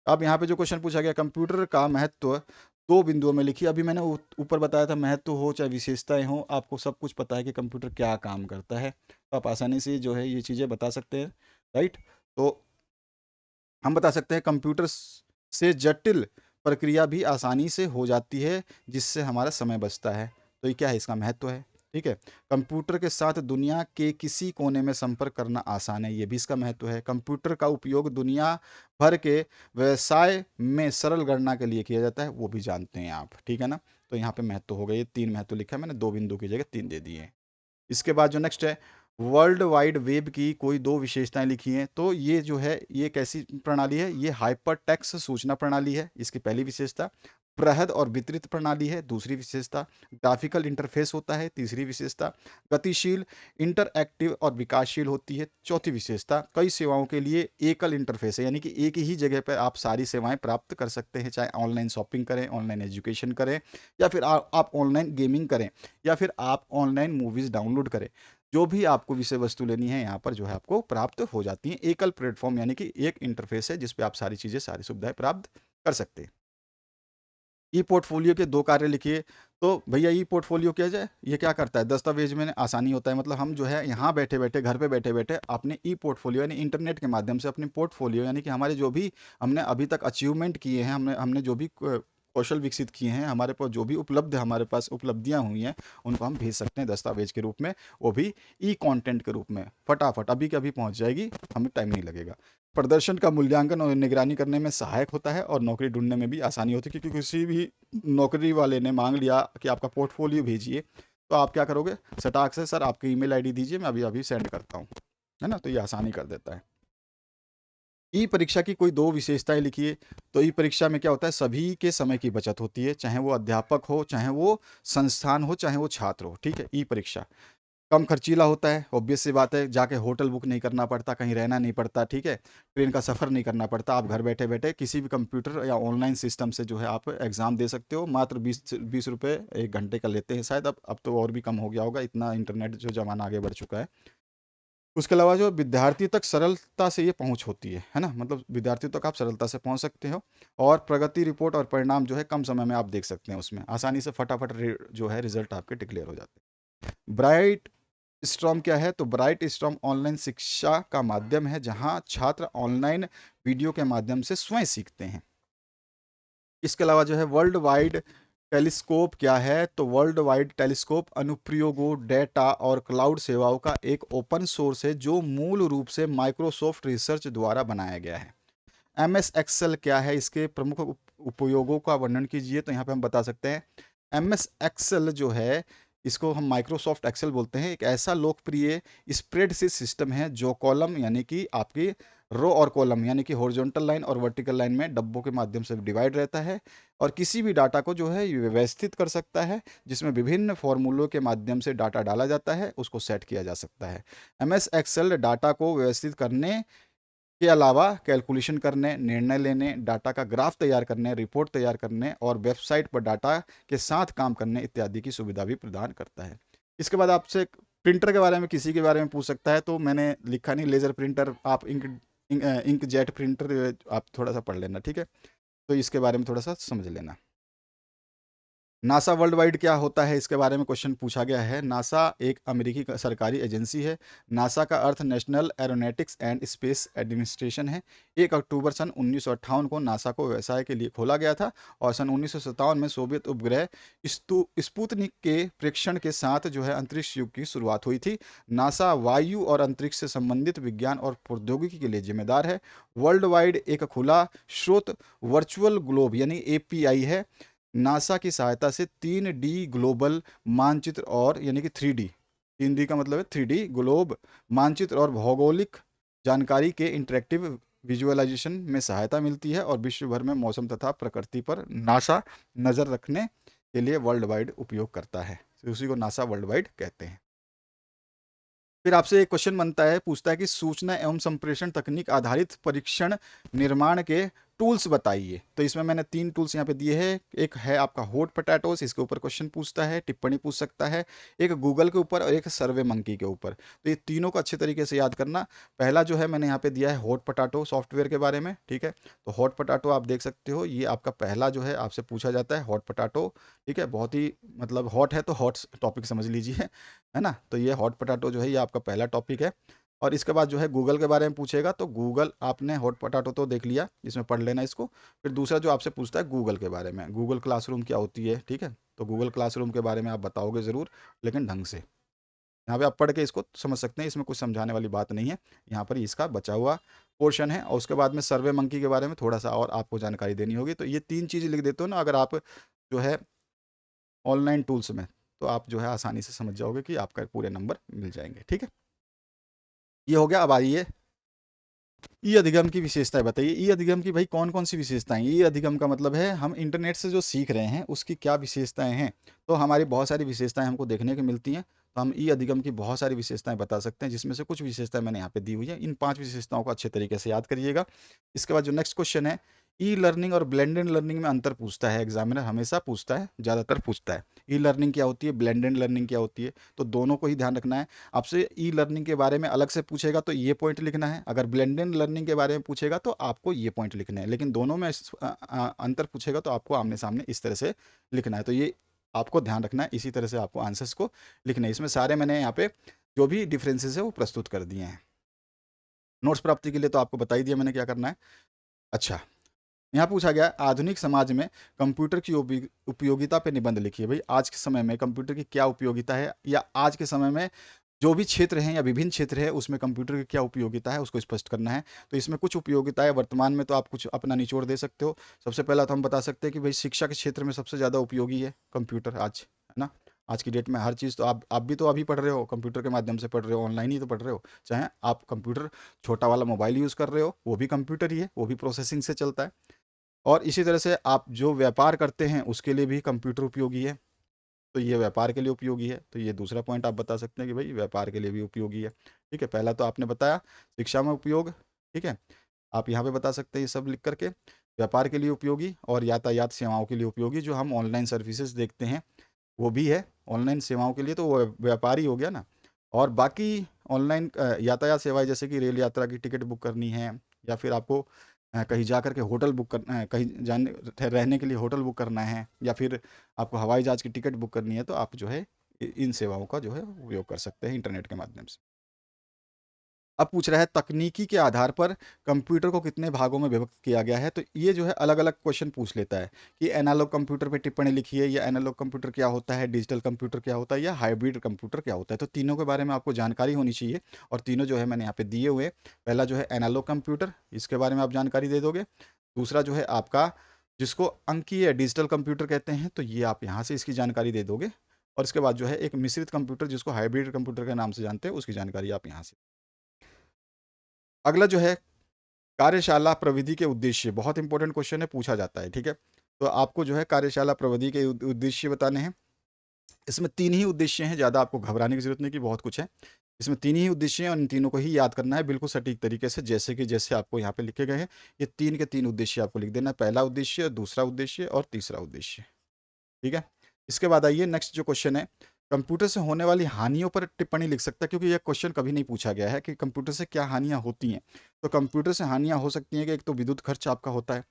Speaker 1: अब यहाँ पे जो क्वेश्चन पूछा गया, कंप्यूटर का महत्व दो बिंदुओं में लिखिए। अभी मैंने ऊपर बताया था, महत्व हो चाहे विशेषताएं हो, आपको सब कुछ पता है कि कंप्यूटर क्या काम करता है, तो आप आसानी से जो है ये चीज़ें बता सकते हैं। राइट, तो हम बता सकते हैं कंप्यूटर से जटिल प्रक्रिया भी आसानी से हो जाती है, जिससे हमारा समय बचता है। तो ये क्या है? इसका महत्व है। ठीक है, कंप्यूटर के साथ दुनिया के किसी कोने में संपर्क करना आसान है, ये भी इसका महत्व है। कंप्यूटर का उपयोग दुनिया भर के व्यवसाय में सरल गणना के लिए किया जाता है, वो भी जानते हैं आप। ठीक है ना, तो यहाँ पे महत्व हो गए, ये 3 महत्व लिखा है मैंने, 2 बिंदु की जगह 3 दे दिए हैं। इसके बाद जो नेक्स्ट है, वर्ल्ड वाइड वेब की कोई 2 विशेषताएं लिखी हैं। तो ये जो है ये कैसी प्रणाली है? ये हाइपर टेक्स्ट सूचना प्रणाली है, इसकी पहली विशेषता। बृहद और वितरित प्रणाली है, दूसरी विशेषता। ग्राफिकल इंटरफेस होता है, तीसरी विशेषता। गतिशील, इंटरएक्टिव और विकासशील होती है, चौथी विशेषता। कई सेवाओं के लिए एकल इंटरफेस है, यानी कि एक ही जगह पर आप सारी सेवाएं प्राप्त कर सकते हैं, चाहे ऑनलाइन शॉपिंग करें, ऑनलाइन एजुकेशन करें, या फिर आप ऑनलाइन गेमिंग करें, या फिर आप ऑनलाइन मूवीज़ डाउनलोड करें। जो भी आपको विषय वस्तु लेनी है यहाँ पर जो है आपको प्राप्त हो जाती हैं। एकल प्लेटफॉर्म, यानी कि एक इंटरफेस है जिस पे आप सारी चीज़ें, सारी सुविधाएं प्राप्त कर सकते हैं। ई पोर्टफोलियो के 2 कार्य लिखिए। तो भैया ई पोर्टफोलियो क्या है? ये क्या करता है? दस्तावेज में आसानी होता है, मतलब हम जो है यहाँ बैठे बैठे, घर पे बैठे बैठे अपने ई पोर्टफोलियो यानी इंटरनेट के माध्यम से अपने पोर्टफोलियो, यानी कि हमारे जो भी हमने अभी तक अचीवमेंट किए हैं, हमने हमने जो भी कौशल विकसित किए हैं, हमारे पास जो भी हमारे पास उपलब्धियां हुई हैं, उनको हम भेज सकते हैं दस्तावेज के रूप में, वो भी ई कंटेंट के रूप में। फटाफट अभी के अभी पहुंच जाएगी, हमें टाइम नहीं लगेगा। प्रदर्शन का मूल्यांकन और निगरानी करने में सहायक होता है और नौकरी ढूंढने में भी आसानी होती है, क्योंकि किसी भी नौकरी वाले ने मांग लिया कि आपका पोर्टफोलियो भेजिए, तो आप क्या करोगे, सटाक से सर आपकी ईमेल आईडी दीजिए, मैं अभी अभी सेंड करता हूँ, है ना। तो ये आसानी कर देता है। ई परीक्षा की कोई दो विशेषताएं लिखिए। तो ई परीक्षा में क्या होता है, सभी के समय की बचत होती है, चाहे वो अध्यापक हो, चाहे वो संस्थान हो, चाहे वो छात्र हो, ठीक है। ई परीक्षा कम खर्चीला होता है, ऑब्वियस सी बात है, जाके होटल बुक नहीं करना पड़ता, कहीं रहना नहीं पड़ता, ठीक है। ट्रेन का सफ़र नहीं करना पड़ता, आप घर बैठे बैठे किसी भी कंप्यूटर या ऑनलाइन सिस्टम से जो है आप एग्ज़ाम दे सकते हो। मात्र 20 रुपये 1 घंटे का लेते हैं शायद, अब तो और भी कम हो गया होगा, इतना इंटरनेट जो ज़माना आगे बढ़ चुका है। उसके अलावा जो विद्यार्थी तक सरलता से ये पहुंच होती है ना, मतलब विद्यार्थियों तक आप सरलता से पहुंच सकते हो। और प्रगति रिपोर्ट और परिणाम जो है कम समय में आप देख सकते हैं, उसमें आसानी से फटाफट जो है रिजल्ट आपके डिक्लेयर हो जाते हैं। ब्राइट स्ट्रॉम क्या है, तो ब्राइट स्ट्रॉम ऑनलाइन शिक्षा का माध्यम है, जहां छात्र ऑनलाइन वीडियो के माध्यम से स्वयं सीखते हैं। इसके अलावा जो है वर्ल्ड वाइड टेलीस्कोप क्या है, तो वर्ल्ड वाइड टेलीस्कोप अनुप्रयोगों, डेटा और क्लाउड सेवाओं का एक ओपन सोर्स है, जो मूल रूप से माइक्रोसॉफ्ट रिसर्च द्वारा बनाया गया है। एम एस एक्सेल क्या है, इसके प्रमुख उपयोगों का वर्णन कीजिए। तो यहाँ पे हम बता सकते हैं, एम एस एक्सेल जो है, इसको हम माइक्रोसॉफ्ट एक्सेल बोलते हैं, एक ऐसा लोकप्रिय स्प्रेडशीट सिस्टम है जो कॉलम यानी कि आपकी रो और कॉलम यानी कि हॉरिजॉन्टल लाइन और वर्टिकल लाइन में डब्बों के माध्यम से डिवाइड रहता है, और किसी भी डाटा को जो है ये व्यवस्थित कर सकता है, जिसमें विभिन्न फॉर्मूलों के माध्यम से डाटा डाला जाता है, उसको सेट किया जा सकता है। एम एस एक्सेल डाटा को व्यवस्थित करने के अलावा कैलकुलेशन करने, निर्णय लेने, डाटा का ग्राफ तैयार करने, रिपोर्ट तैयार करने और वेबसाइट पर डाटा के साथ काम करने इत्यादि की सुविधा भी प्रदान करता है। इसके बाद आपसे प्रिंटर के बारे में किसी के बारे में पूछ सकता है, तो मैंने लिखा नहीं, लेज़र प्रिंटर, आप इंक जेट प्रिंटर आप थोड़ा सा पढ़ लेना, ठीक है। तो इसके बारे में थोड़ा सा समझ लेना। नासा वर्ल्ड वाइड क्या होता है, इसके बारे में क्वेश्चन पूछा गया है। नासा एक अमेरिकी सरकारी एजेंसी है। नासा का अर्थ national aeronautics and space administration है। 1 अक्टूबर सन 1958 को नासा को व्यवसाय के लिए खोला गया था, और सन 1957 में सोवियत उपग्रह स्पुतनिक के प्रेक्षण के साथ जो है अंतरिक्ष युग की शुरुआत हुई थी। नासा वायु और अंतरिक्ष से संबंधित विज्ञान और प्रौद्योगिकी के लिए जिम्मेदार है। वर्ल्ड वाइड एक खुला स्रोत वर्चुअल ग्लोब यानी एपीआई है। नासा की सहायता से 3D ग्लोबल मानचित्र और यानी कि 3D, 3D का मतलब है 3D ग्लोब मानचित्र और भौगोलिक जानकारी के इंटरेक्टिव विजुअलाइजेशन में सहायता मिलती है, और विश्व भर में मौसम तथा प्रकृति पर नासा नज़र रखने के लिए वर्ल्ड वाइड उपयोग करता है। तो उसी को नासा वर्ल्ड वाइड कहते हैं। फिर आपसे एक क्वेश्चन बनता है, पूछता है कि सूचना एवं संप्रेषण तकनीक आधारित परीक्षण निर्माण के टूल्स बताइए। तो इसमें मैंने 3 टूल्स यहाँ पे दिए हैं। एक है आपका हॉट पोटैटोस, इसके ऊपर क्वेश्चन पूछता है, टिप्पणी पूछ सकता है। एक गूगल के ऊपर और एक सर्वे मंकी के ऊपर। तो ये तीनों को अच्छे तरीके से याद करना। पहला जो है मैंने यहाँ पे दिया है हॉट पोटैटो सॉफ्टवेयर के बारे में, ठीक है। तो हॉट पोटैटो आप देख सकते हो, ये आपका पहला जो है आपसे पूछा जाता है हॉट पोटैटो, ठीक है। बहुत ही मतलब हॉट है तो हॉट टॉपिक समझ लीजिए, है ना। तो ये हॉट पोटैटो जो है ये आपका पहला टॉपिक है। और इसके बाद जो है गूगल के बारे में पूछेगा, तो गूगल आपने हॉट पोटैटो तो देख लिया, इसमें पढ़ लेना इसको। फिर दूसरा जो आपसे पूछता है गूगल के बारे में, गूगल क्लासरूम क्या होती है, ठीक है। तो गूगल क्लासरूम के बारे में आप बताओगे ज़रूर, लेकिन ढंग से। यहाँ पे आप पढ़ के इसको समझ सकते हैं, इसमें कुछ समझाने वाली बात नहीं है। यहाँ पर इसका बचा हुआ पोर्शन है। और उसके बाद में सर्वे मंकी के बारे में थोड़ा सा और आपको जानकारी देनी होगी। तो ये 3 चीज़ लिख देते हो ना अगर आप जो है ऑनलाइन टूल्स में, तो आप जो है आसानी से समझ जाओगे कि आपका पूरे नंबर मिल जाएंगे, ठीक है। ये हो गया। अब आइए ई अधिगम की विशेषताएं बताइए। ई अधिगम की भाई कौन कौन सी विशेषताएं, ई अधिगम का मतलब है हम इंटरनेट से जो सीख रहे हैं उसकी क्या विशेषताएं हैं। तो हमारी बहुत सारी विशेषताएं हमको देखने को मिलती हैं, तो हम ई अधिगम की बहुत सारी विशेषताएं बता सकते हैं, जिसमें से कुछ विशेषताएं मैंने यहाँ पे दी हुई है। इन 5 विशेषताओं को अच्छे तरीके से याद करिएगा। इसके बाद जो नेक्स्ट क्वेश्चन है, ई लर्निंग और ब्लेंडेड लर्निंग में अंतर पूछता है, एग्जामिनर हमेशा पूछता है, ज़्यादातर पूछता है। ई लर्निंग क्या होती है, ब्लेंडेड लर्निंग क्या होती है, तो दोनों को ही ध्यान रखना है। आपसे ई लर्निंग के बारे में अलग से पूछेगा तो ये पॉइंट लिखना है, अगर ब्लेंडेड लर्निंग के बारे में पूछेगा तो आपको ये पॉइंट लिखने हैं, लेकिन दोनों में अंतर पूछेगा तो आपको आमने सामने इस तरह से लिखना है। तो ये आपको ध्यान रखना है, इसी तरह से आपको आंसर्स को लिखना है। इसमें सारे मैंने यहाँ पे जो भी डिफरेंसेस है वो प्रस्तुत कर दिए हैं। नोट्स प्राप्ति के लिए तो आपको बता ही दिया मैंने क्या करना है। अच्छा, यहाँ पूछा गया आधुनिक समाज में कंप्यूटर की उपयोगिता पे निबंध लिखिए। भाई आज के समय में कंप्यूटर की क्या उपयोगिता है, या आज के समय में जो भी क्षेत्र हैं या विभिन्न क्षेत्र है उसमें कंप्यूटर की क्या उपयोगिता है उसको स्पष्ट करना है। तो इसमें कुछ उपयोगिताएं वर्तमान में तो आप कुछ अपना निचोड़ दे सकते हो। सबसे पहला तो हम बता सकते हैं कि भाई शिक्षा के क्षेत्र में सबसे ज़्यादा उपयोगी है कंप्यूटर आज, है ना। आज की डेट में हर चीज़ तो आप भी तो अभी पढ़ रहे हो, कंप्यूटर के माध्यम से पढ़ रहे हो, ऑनलाइन ही तो पढ़ रहे हो। चाहे आप कंप्यूटर छोटा वाला मोबाइल यूज़ कर रहे हो वो भी कंप्यूटर ही है, वो भी प्रोसेसिंग से चलता है। और इसी तरह से आप जो व्यापार करते हैं उसके लिए भी कंप्यूटर उपयोगी है, तो ये व्यापार के लिए उपयोगी है। तो ये दूसरा पॉइंट आप बता सकते हैं कि भाई व्यापार के लिए भी उपयोगी है। ठीक है, पहला तो आपने बताया शिक्षा में उपयोग। ठीक है, आप यहाँ पे बता सकते हैं ये सब लिख करके, व्यापार के लिए उपयोगी और यातायात सेवाओं के लिए उपयोगी। जो हम ऑनलाइन सर्विसेज देखते हैं वो भी है ऑनलाइन सेवाओं के लिए, तो वो व्यापारी हो गया ना। और बाकी ऑनलाइन यातायात सेवाएं जैसे कि रेल यात्रा की टिकट बुक करनी है, या फिर आपको कहीं जा कर के होटल बुक करना है, कहीं जाने रहने के लिए होटल बुक करना है, या फिर आपको हवाई जहाज़ की टिकट बुक करनी है, तो आप जो है इन सेवाओं का जो है उपयोग कर सकते हैं इंटरनेट के माध्यम से। अब पूछ रहा है तकनीकी के आधार पर कंप्यूटर को कितने भागों में विभक्त किया गया है। तो ये जो है अलग अलग क्वेश्चन पूछ लेता है कि एनालॉग कंप्यूटर पे टिप्पणी लिखी है, या एनालॉग कंप्यूटर क्या होता है, डिजिटल कंप्यूटर क्या होता है, या हाइब्रिड कंप्यूटर क्या होता है। तो तीनों के बारे में आपको जानकारी होनी चाहिए, और तीनों जो है मैंने यहाँ पे दिए हुए हैं। पहला जो है एनालॉग कंप्यूटर, इसके बारे में आप जानकारी दे दोगे। दूसरा जो है आपका जिसको अंकीय डिजिटल कंप्यूटर कहते हैं, तो ये आप यहाँ से इसकी जानकारी दे दोगे। और इसके बाद जो है एक मिश्रित कंप्यूटर जिसको हाइब्रिड कंप्यूटर के नाम से जानते हैं, उसकी जानकारी आप यहाँ से। अगला जो है कार्यशाला प्रविधि के उद्देश्य, बहुत इंपॉर्टेंट क्वेश्चन है, पूछा जाता है। ठीक है, तो आपको जो है कार्यशाला प्रविधि के उद्देश्य बताने हैं। इसमें तीन ही उद्देश्य हैं, ज़्यादा आपको घबराने की जरूरत नहीं कि बहुत कुछ है। इसमें तीन ही उद्देश्य हैं और इन तीनों को ही याद करना है बिल्कुल सटीक तरीके से, जैसे कि जैसे आपको यहाँ पे लिखे गए हैं। ये तीन के तीन उद्देश्य आपको लिख देना है, पहला उद्देश्य, दूसरा उद्देश्य और तीसरा उद्देश्य। ठीक है, इसके बाद आइए नेक्स्ट जो क्वेश्चन है, कंप्यूटर से होने वाली हानियों पर टिप्पणी लिख सकता है, क्योंकि यह क्वेश्चन कभी नहीं पूछा गया है कि कंप्यूटर से क्या हानियां होती हैं। तो कंप्यूटर से हानियां हो सकती हैं कि एक तो विद्युत खर्च आपका होता है।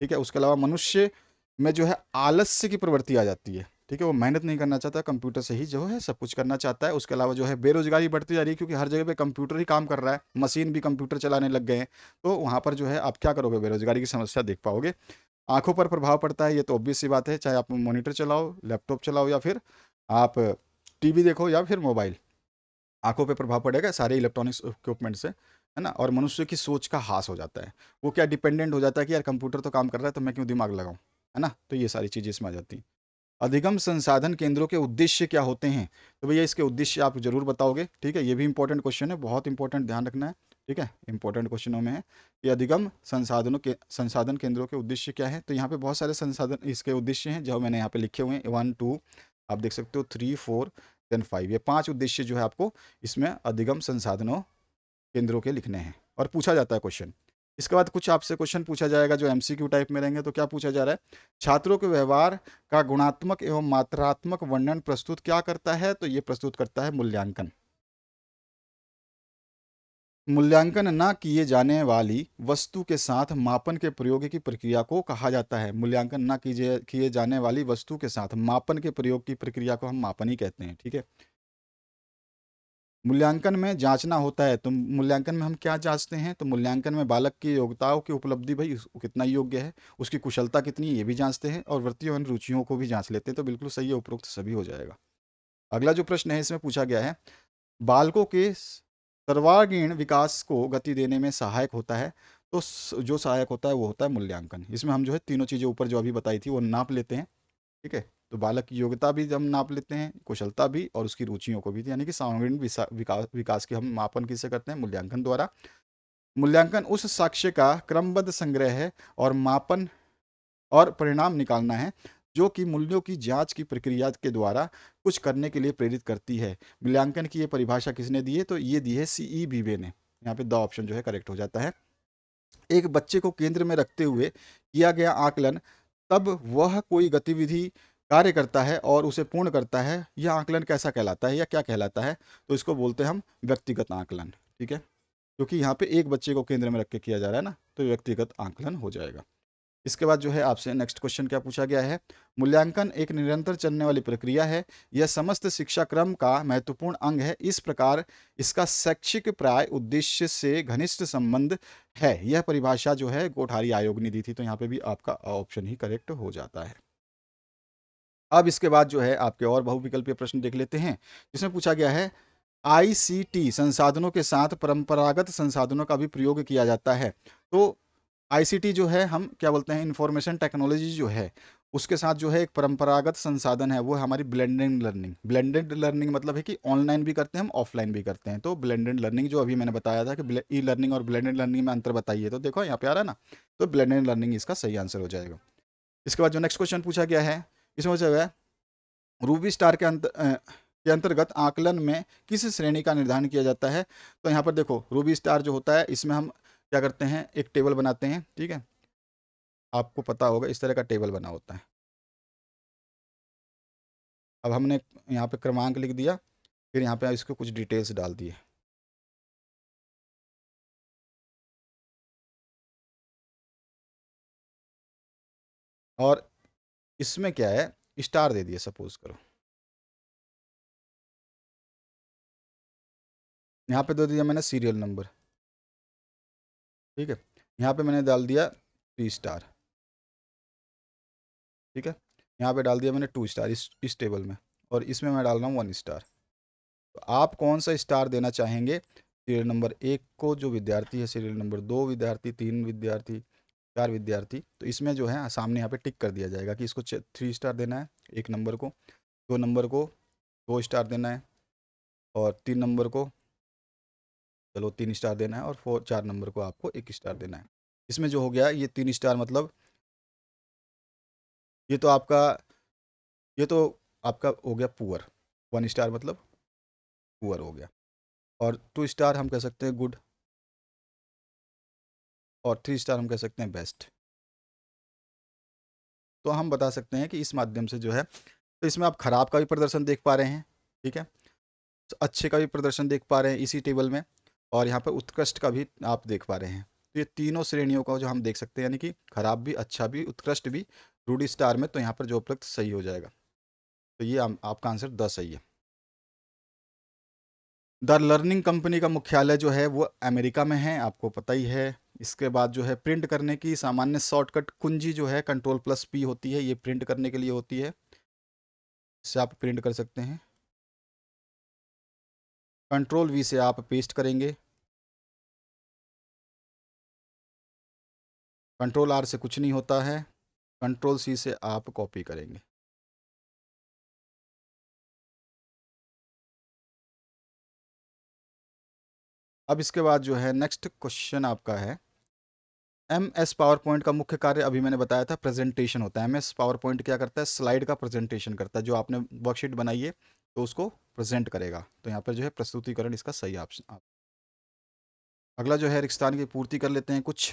Speaker 1: ठीक है, उसके अलावा मनुष्य में जो है आलस्य की प्रवृत्ति आ जाती है। ठीक है, वो मेहनत नहीं करना चाहता, कंप्यूटर से ही जो है सब कुछ करना चाहता है। उसके अलावा जो है बेरोजगारी बढ़ती जा रही है, क्योंकि हर जगह पे कंप्यूटर ही काम कर रहा है, मशीन भी कंप्यूटर चलाने लग गए हैं। तो वहाँ पर जो है आप क्या करोगे, बेरोजगारी की समस्या देख पाओगे। आंखों पर प्रभाव पड़ता है, ये तो ऑब्वियस सी बात है, चाहे आप मॉनिटर चलाओ, लैपटॉप चलाओ, या फिर आप टीवी देखो, या फिर मोबाइल। आंखों पे प्रभाव पड़ेगा सारे इलेक्ट्रॉनिक्स इक्विपमेंट से, है ना। और मनुष्य की सोच का ह्रास हो जाता है, वो क्या डिपेंडेंट हो जाता है कि यार कंप्यूटर तो काम कर रहा है तो मैं क्यों दिमाग लगाऊं, है ना। तो ये सारी चीज़ें इसमें आ जाती हैं। अधिगम संसाधन केंद्रों के उद्देश्य क्या होते हैं। तो भैया इसके उद्देश्य आप जरूर बताओगे। ठीक है, ये भी इंपॉर्टेंट क्वेश्चन है, बहुत इंपॉर्टेंट, ध्यान रखना है। ठीक है, इंपॉर्टेंट क्वेश्चनों में है कि अधिगम संसाधन केंद्रों के उद्देश्य क्या है। तो यहाँ पे बहुत सारे संसाधन इसके उद्देश्य हैं जो मैंने यहाँ पे लिखे हुए हैं, 1 2, आप देख सकते हो 3 4 देन 5, ये 5 उद्देश्य जो है आपको इसमें अधिगम संसाधनों केंद्रों के लिखने हैं, और पूछा जाता है क्वेश्चन। इसके बाद कुछ आपसे क्वेश्चन पूछा जाएगा जो एमसीक्यू टाइप में रहेंगे। तो क्या पूछा जा रहा है, छात्रों के व्यवहार का गुणात्मक एवं मात्रात्मक वर्णन प्रस्तुत क्या करता है। तो ये प्रस्तुत करता है मूल्यांकन। मूल्यांकन ना किए जाने वाली वस्तु के साथ मापन के प्रयोग की प्रक्रिया को कहा जाता है। मूल्यांकन ना कीजिए किए जाने वाली वस्तु के साथ मापन के प्रयोग की प्रक्रिया को हम मापन ही कहते हैं। ठीक है, मूल्यांकन में जांचना होता है, तो मूल्यांकन में हम क्या जांचते हैं, तो मूल्यांकन में बालक की योग्यताओं की उपलब्धि, भाई कितना योग्य है, उसकी कुशलता कितनी है, ये भी जांचते हैं, और वृत्तियों एवं रुचियों को भी जांच लेते हैं। तो बिल्कुल सही है, उपरोक्त सभी हो जाएगा। अगला जो प्रश्न है इसमें पूछा गया है, बालकों के सर्वांगीण विकास को गति देने में सहायक होता है। तो जो सहायक होता है वो होता है मूल्यांकन। इसमें हम जो है तीनों चीज़ें ऊपर जो अभी बताई थी वो नाप लेते हैं। ठीक है, तो बालक की योग्यता भी हम नाप लेते हैं, कुशलता भी, और उसकी रुचियों को भी, यानी कि सर्वांगीण विकास विकास की हम मापन किससे करते हैं, मूल्यांकन द्वारा। मूल्यांकन उस साक्ष्य का क्रमबद्ध संग्रह है और मापन और परिणाम निकालना है जो कि मूल्यों की जांच की प्रक्रिया के द्वारा कुछ करने के लिए प्रेरित करती है। मूल्यांकन की ये परिभाषा किसने दी है, तो ये दी है सीई बीवे ने। यहाँ पे द ऑप्शन जो है करेक्ट हो जाता है। एक बच्चे को केंद्र में रखते हुए किया गया आकलन, तब वह कोई गतिविधि कार्य करता है और उसे पूर्ण करता है, यह आकलन कैसा कहलाता है या क्या कहलाता है। तो इसको बोलते हैं हम व्यक्तिगत आकलन। ठीक है, क्योंकि यहाँ पे एक बच्चे को केंद्र में रख के किया जा रहा है ना, तो व्यक्तिगत आकलन हो जाएगा। इसके बाद जो है आपसे नेक्स्ट क्वेश्चन क्या पूछा गया है, मूल्यांकन एक निरंतर चलने वाली प्रक्रिया है, यह समस्त शिक्षा क्रम का महत्वपूर्ण अंग है, इस प्रकार इसका शैक्षिक प्राय उद्देश्य से घनिष्ठ संबंध है। यह परिभाषा जो है कोठारी आयोग ने दी थी। तो यहाँ पे भी आपका ऑप्शन ही करेक्ट हो जाता है। अब इसके बाद जो है आपके और बहुविकल्पीय प्रश्न देख लेते हैं, जिसमें पूछा गया है आईसीटी संसाधनों के साथ परंपरागत संसाधनों का भी प्रयोग किया जाता है। तो आईसीटी जो है, हम क्या बोलते हैं, इंफॉर्मेशन टेक्नोलॉजी जो है, उसके साथ जो है एक परंपरागत संसाधन है, वो है हमारी ब्लेंडेड लर्निंग। ब्लेंडेड लर्निंग मतलब है कि ऑनलाइन भी करते हैं हम, ऑफलाइन भी करते हैं। तो ब्लेंडेड लर्निंग जो अभी मैंने बताया था कि ई लर्निंग और ब्लेंडेड लर्निंग में अंतर बताइए, तो देखो यहाँ पे आ रहा है ना। तो ब्लेंडेड लर्निंग इसका सही आंसर हो जाएगा। इसके बाद जो नेक्स्ट क्वेश्चन पूछा गया है, इसमें जो है रूबी स्टार के अंतर्गत आकलन में किस श्रेणी का निर्धारण किया जाता है। तो यहाँ पर देखो, रूबी स्टार जो होता है, इसमें हम क्या करते हैं, एक टेबल बनाते हैं, ठीक है। आपको पता होगा इस तरह का टेबल बना होता है। अब हमने यहाँ पे क्रमांक लिख दिया, फिर यहाँ पे इसको कुछ डिटेल्स डाल दिए, और इसमें क्या है, स्टार दे दिए सपोज करो। यहाँ पे दे दिया मैंने सीरियल नंबर, ठीक है। यहाँ पे मैंने डाल दिया 3 स्टार, ठीक है। यहाँ पे डाल दिया मैंने 2 स्टार इस टेबल में, और इसमें मैं डाल रहा हूँ 1 स्टार। तो आप कौन सा स्टार देना चाहेंगे सीरियल नंबर 1 को, जो विद्यार्थी है, सीरियल नंबर 2 विद्यार्थी, 3 विद्यार्थी, 4 विद्यार्थी। तो इसमें जो है सामने यहाँ पे टिक कर दिया जाएगा कि इसको 3 स्टार देना है, 1 नंबर को, 2 नंबर को 2 स्टार देना है, और 3 नंबर को चलो 3 स्टार देना है, और 4 नंबर को आपको 1 स्टार देना है। इसमें जो हो गया ये 3 स्टार मतलब, ये तो आपका ये तो आपका हो गया पुअर। 1 स्टार मतलब पुअर हो गया, और 2 स्टार हम कह सकते हैं गुड, और 3 स्टार हम कह सकते हैं बेस्ट। तो हम बता सकते हैं कि इस माध्यम से जो है, तो इसमें आप खराब का भी प्रदर्शन देख पा रहे हैं, ठीक है, तो अच्छे का भी प्रदर्शन देख पा रहे हैं इसी टेबल में, और यहाँ पर उत्कृष्ट का भी आप देख पा रहे हैं। तो ये तीनों श्रेणियों का जो हम देख सकते हैं, यानी कि खराब भी, अच्छा भी, उत्कृष्ट भी, रूडी स्टार में। तो यहाँ पर जो उपलब्ध सही हो जाएगा। तो ये आपका आंसर 10 सही है। द लर्निंग कंपनी का मुख्यालय जो है वो अमेरिका में है, आपको पता ही है। इसके बाद जो है प्रिंट करने की सामान्य शॉर्टकट कुंजी जो है Ctrl+P होती है, ये प्रिंट करने के लिए होती है, इससे आप प्रिंट कर सकते हैं। Ctrl+V से आप पेस्ट करेंगे, Ctrl+R से कुछ नहीं होता है, Ctrl+C से आप कॉपी करेंगे। अब इसके बाद जो है नेक्स्ट क्वेश्चन आपका है, MS पावर पॉइंट का मुख्य कार्य अभी मैंने बताया था, प्रेजेंटेशन होता है। MS पावर पॉइंट क्या करता है, स्लाइड का प्रेजेंटेशन करता है। जो आपने वर्कशीट बनाई है तो उसको प्रेजेंट करेगा। तो यहाँ पर जो है प्रस्तुतिकरण इसका सही ऑप्शन। अगला जो है रिक्तान की पूर्ति कर लेते हैं कुछ।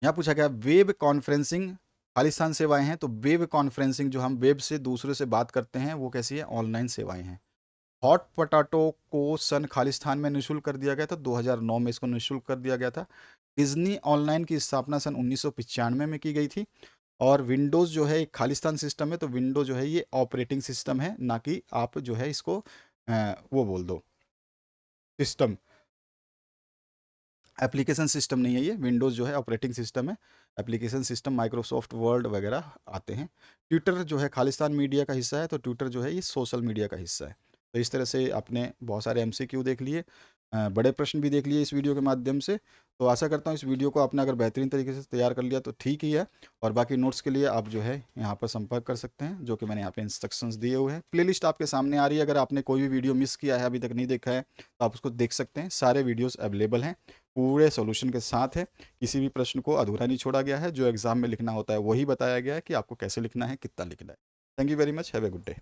Speaker 1: यहाँ पूछा गया वेब कॉन्फ्रेंसिंग खालिस्तान सेवाएं हैं। तो वेब कॉन्फ्रेंसिंग, जो हम वेब से दूसरे से बात करते हैं, वो कैसी है, ऑनलाइन सेवाएं हैं। हॉट पोटैटो को सन खालिस्तान में निःशुल्क कर दिया गया था, 2009 में इसको निःशुल्क कर दिया गया था। डिज्नी ऑनलाइन की स्थापना सन 1995 में की गई थी। और विंडोज़ जो है एक खालिस्तान सिस्टम है, तो विंडो जो है ये ऑपरेटिंग सिस्टम है, ना कि आप जो है इसको वो बोल दो सिस्टम, एप्लीकेशन सिस्टम नहीं है ये। विंडोज़ जो है ऑपरेटिंग सिस्टम है, एप्लीकेशन सिस्टम माइक्रोसॉफ्ट वर्ड वगैरह आते हैं। ट्विटर जो है खालिस्तान मीडिया का हिस्सा है, तो ट्विटर जो है ये सोशल मीडिया का हिस्सा है। तो इस तरह से आपने बहुत सारे एमसीक्यू देख लिए, बड़े प्रश्न भी देख लिए इस वीडियो के माध्यम से। तो आशा करता हूँ इस वीडियो को आपने अगर बेहतरीन तरीके से तैयार कर लिया तो ठीक ही है। और बाकी नोट्स के लिए आप जो है यहाँ पर संपर्क कर सकते हैं, जो कि मैंने यहाँ पे इंस्ट्रक्शंस दिए हुए हैं। प्लेलिस्ट आपके सामने आ रही है, अगर आपने कोई भी वीडियो मिस किया है, अभी तक नहीं देखा है, तो आप उसको देख सकते हैं। सारे वीडियोज़ अवेलेबल हैं, पूरे सॉल्यूशन के साथ है। किसी भी प्रश्न को अधूरा नहीं छोड़ा गया है। जो एग्जाम में लिखना होता है वही बताया गया है कि आपको कैसे लिखना है, कितना लिखना है। Thank you very much, have a good day.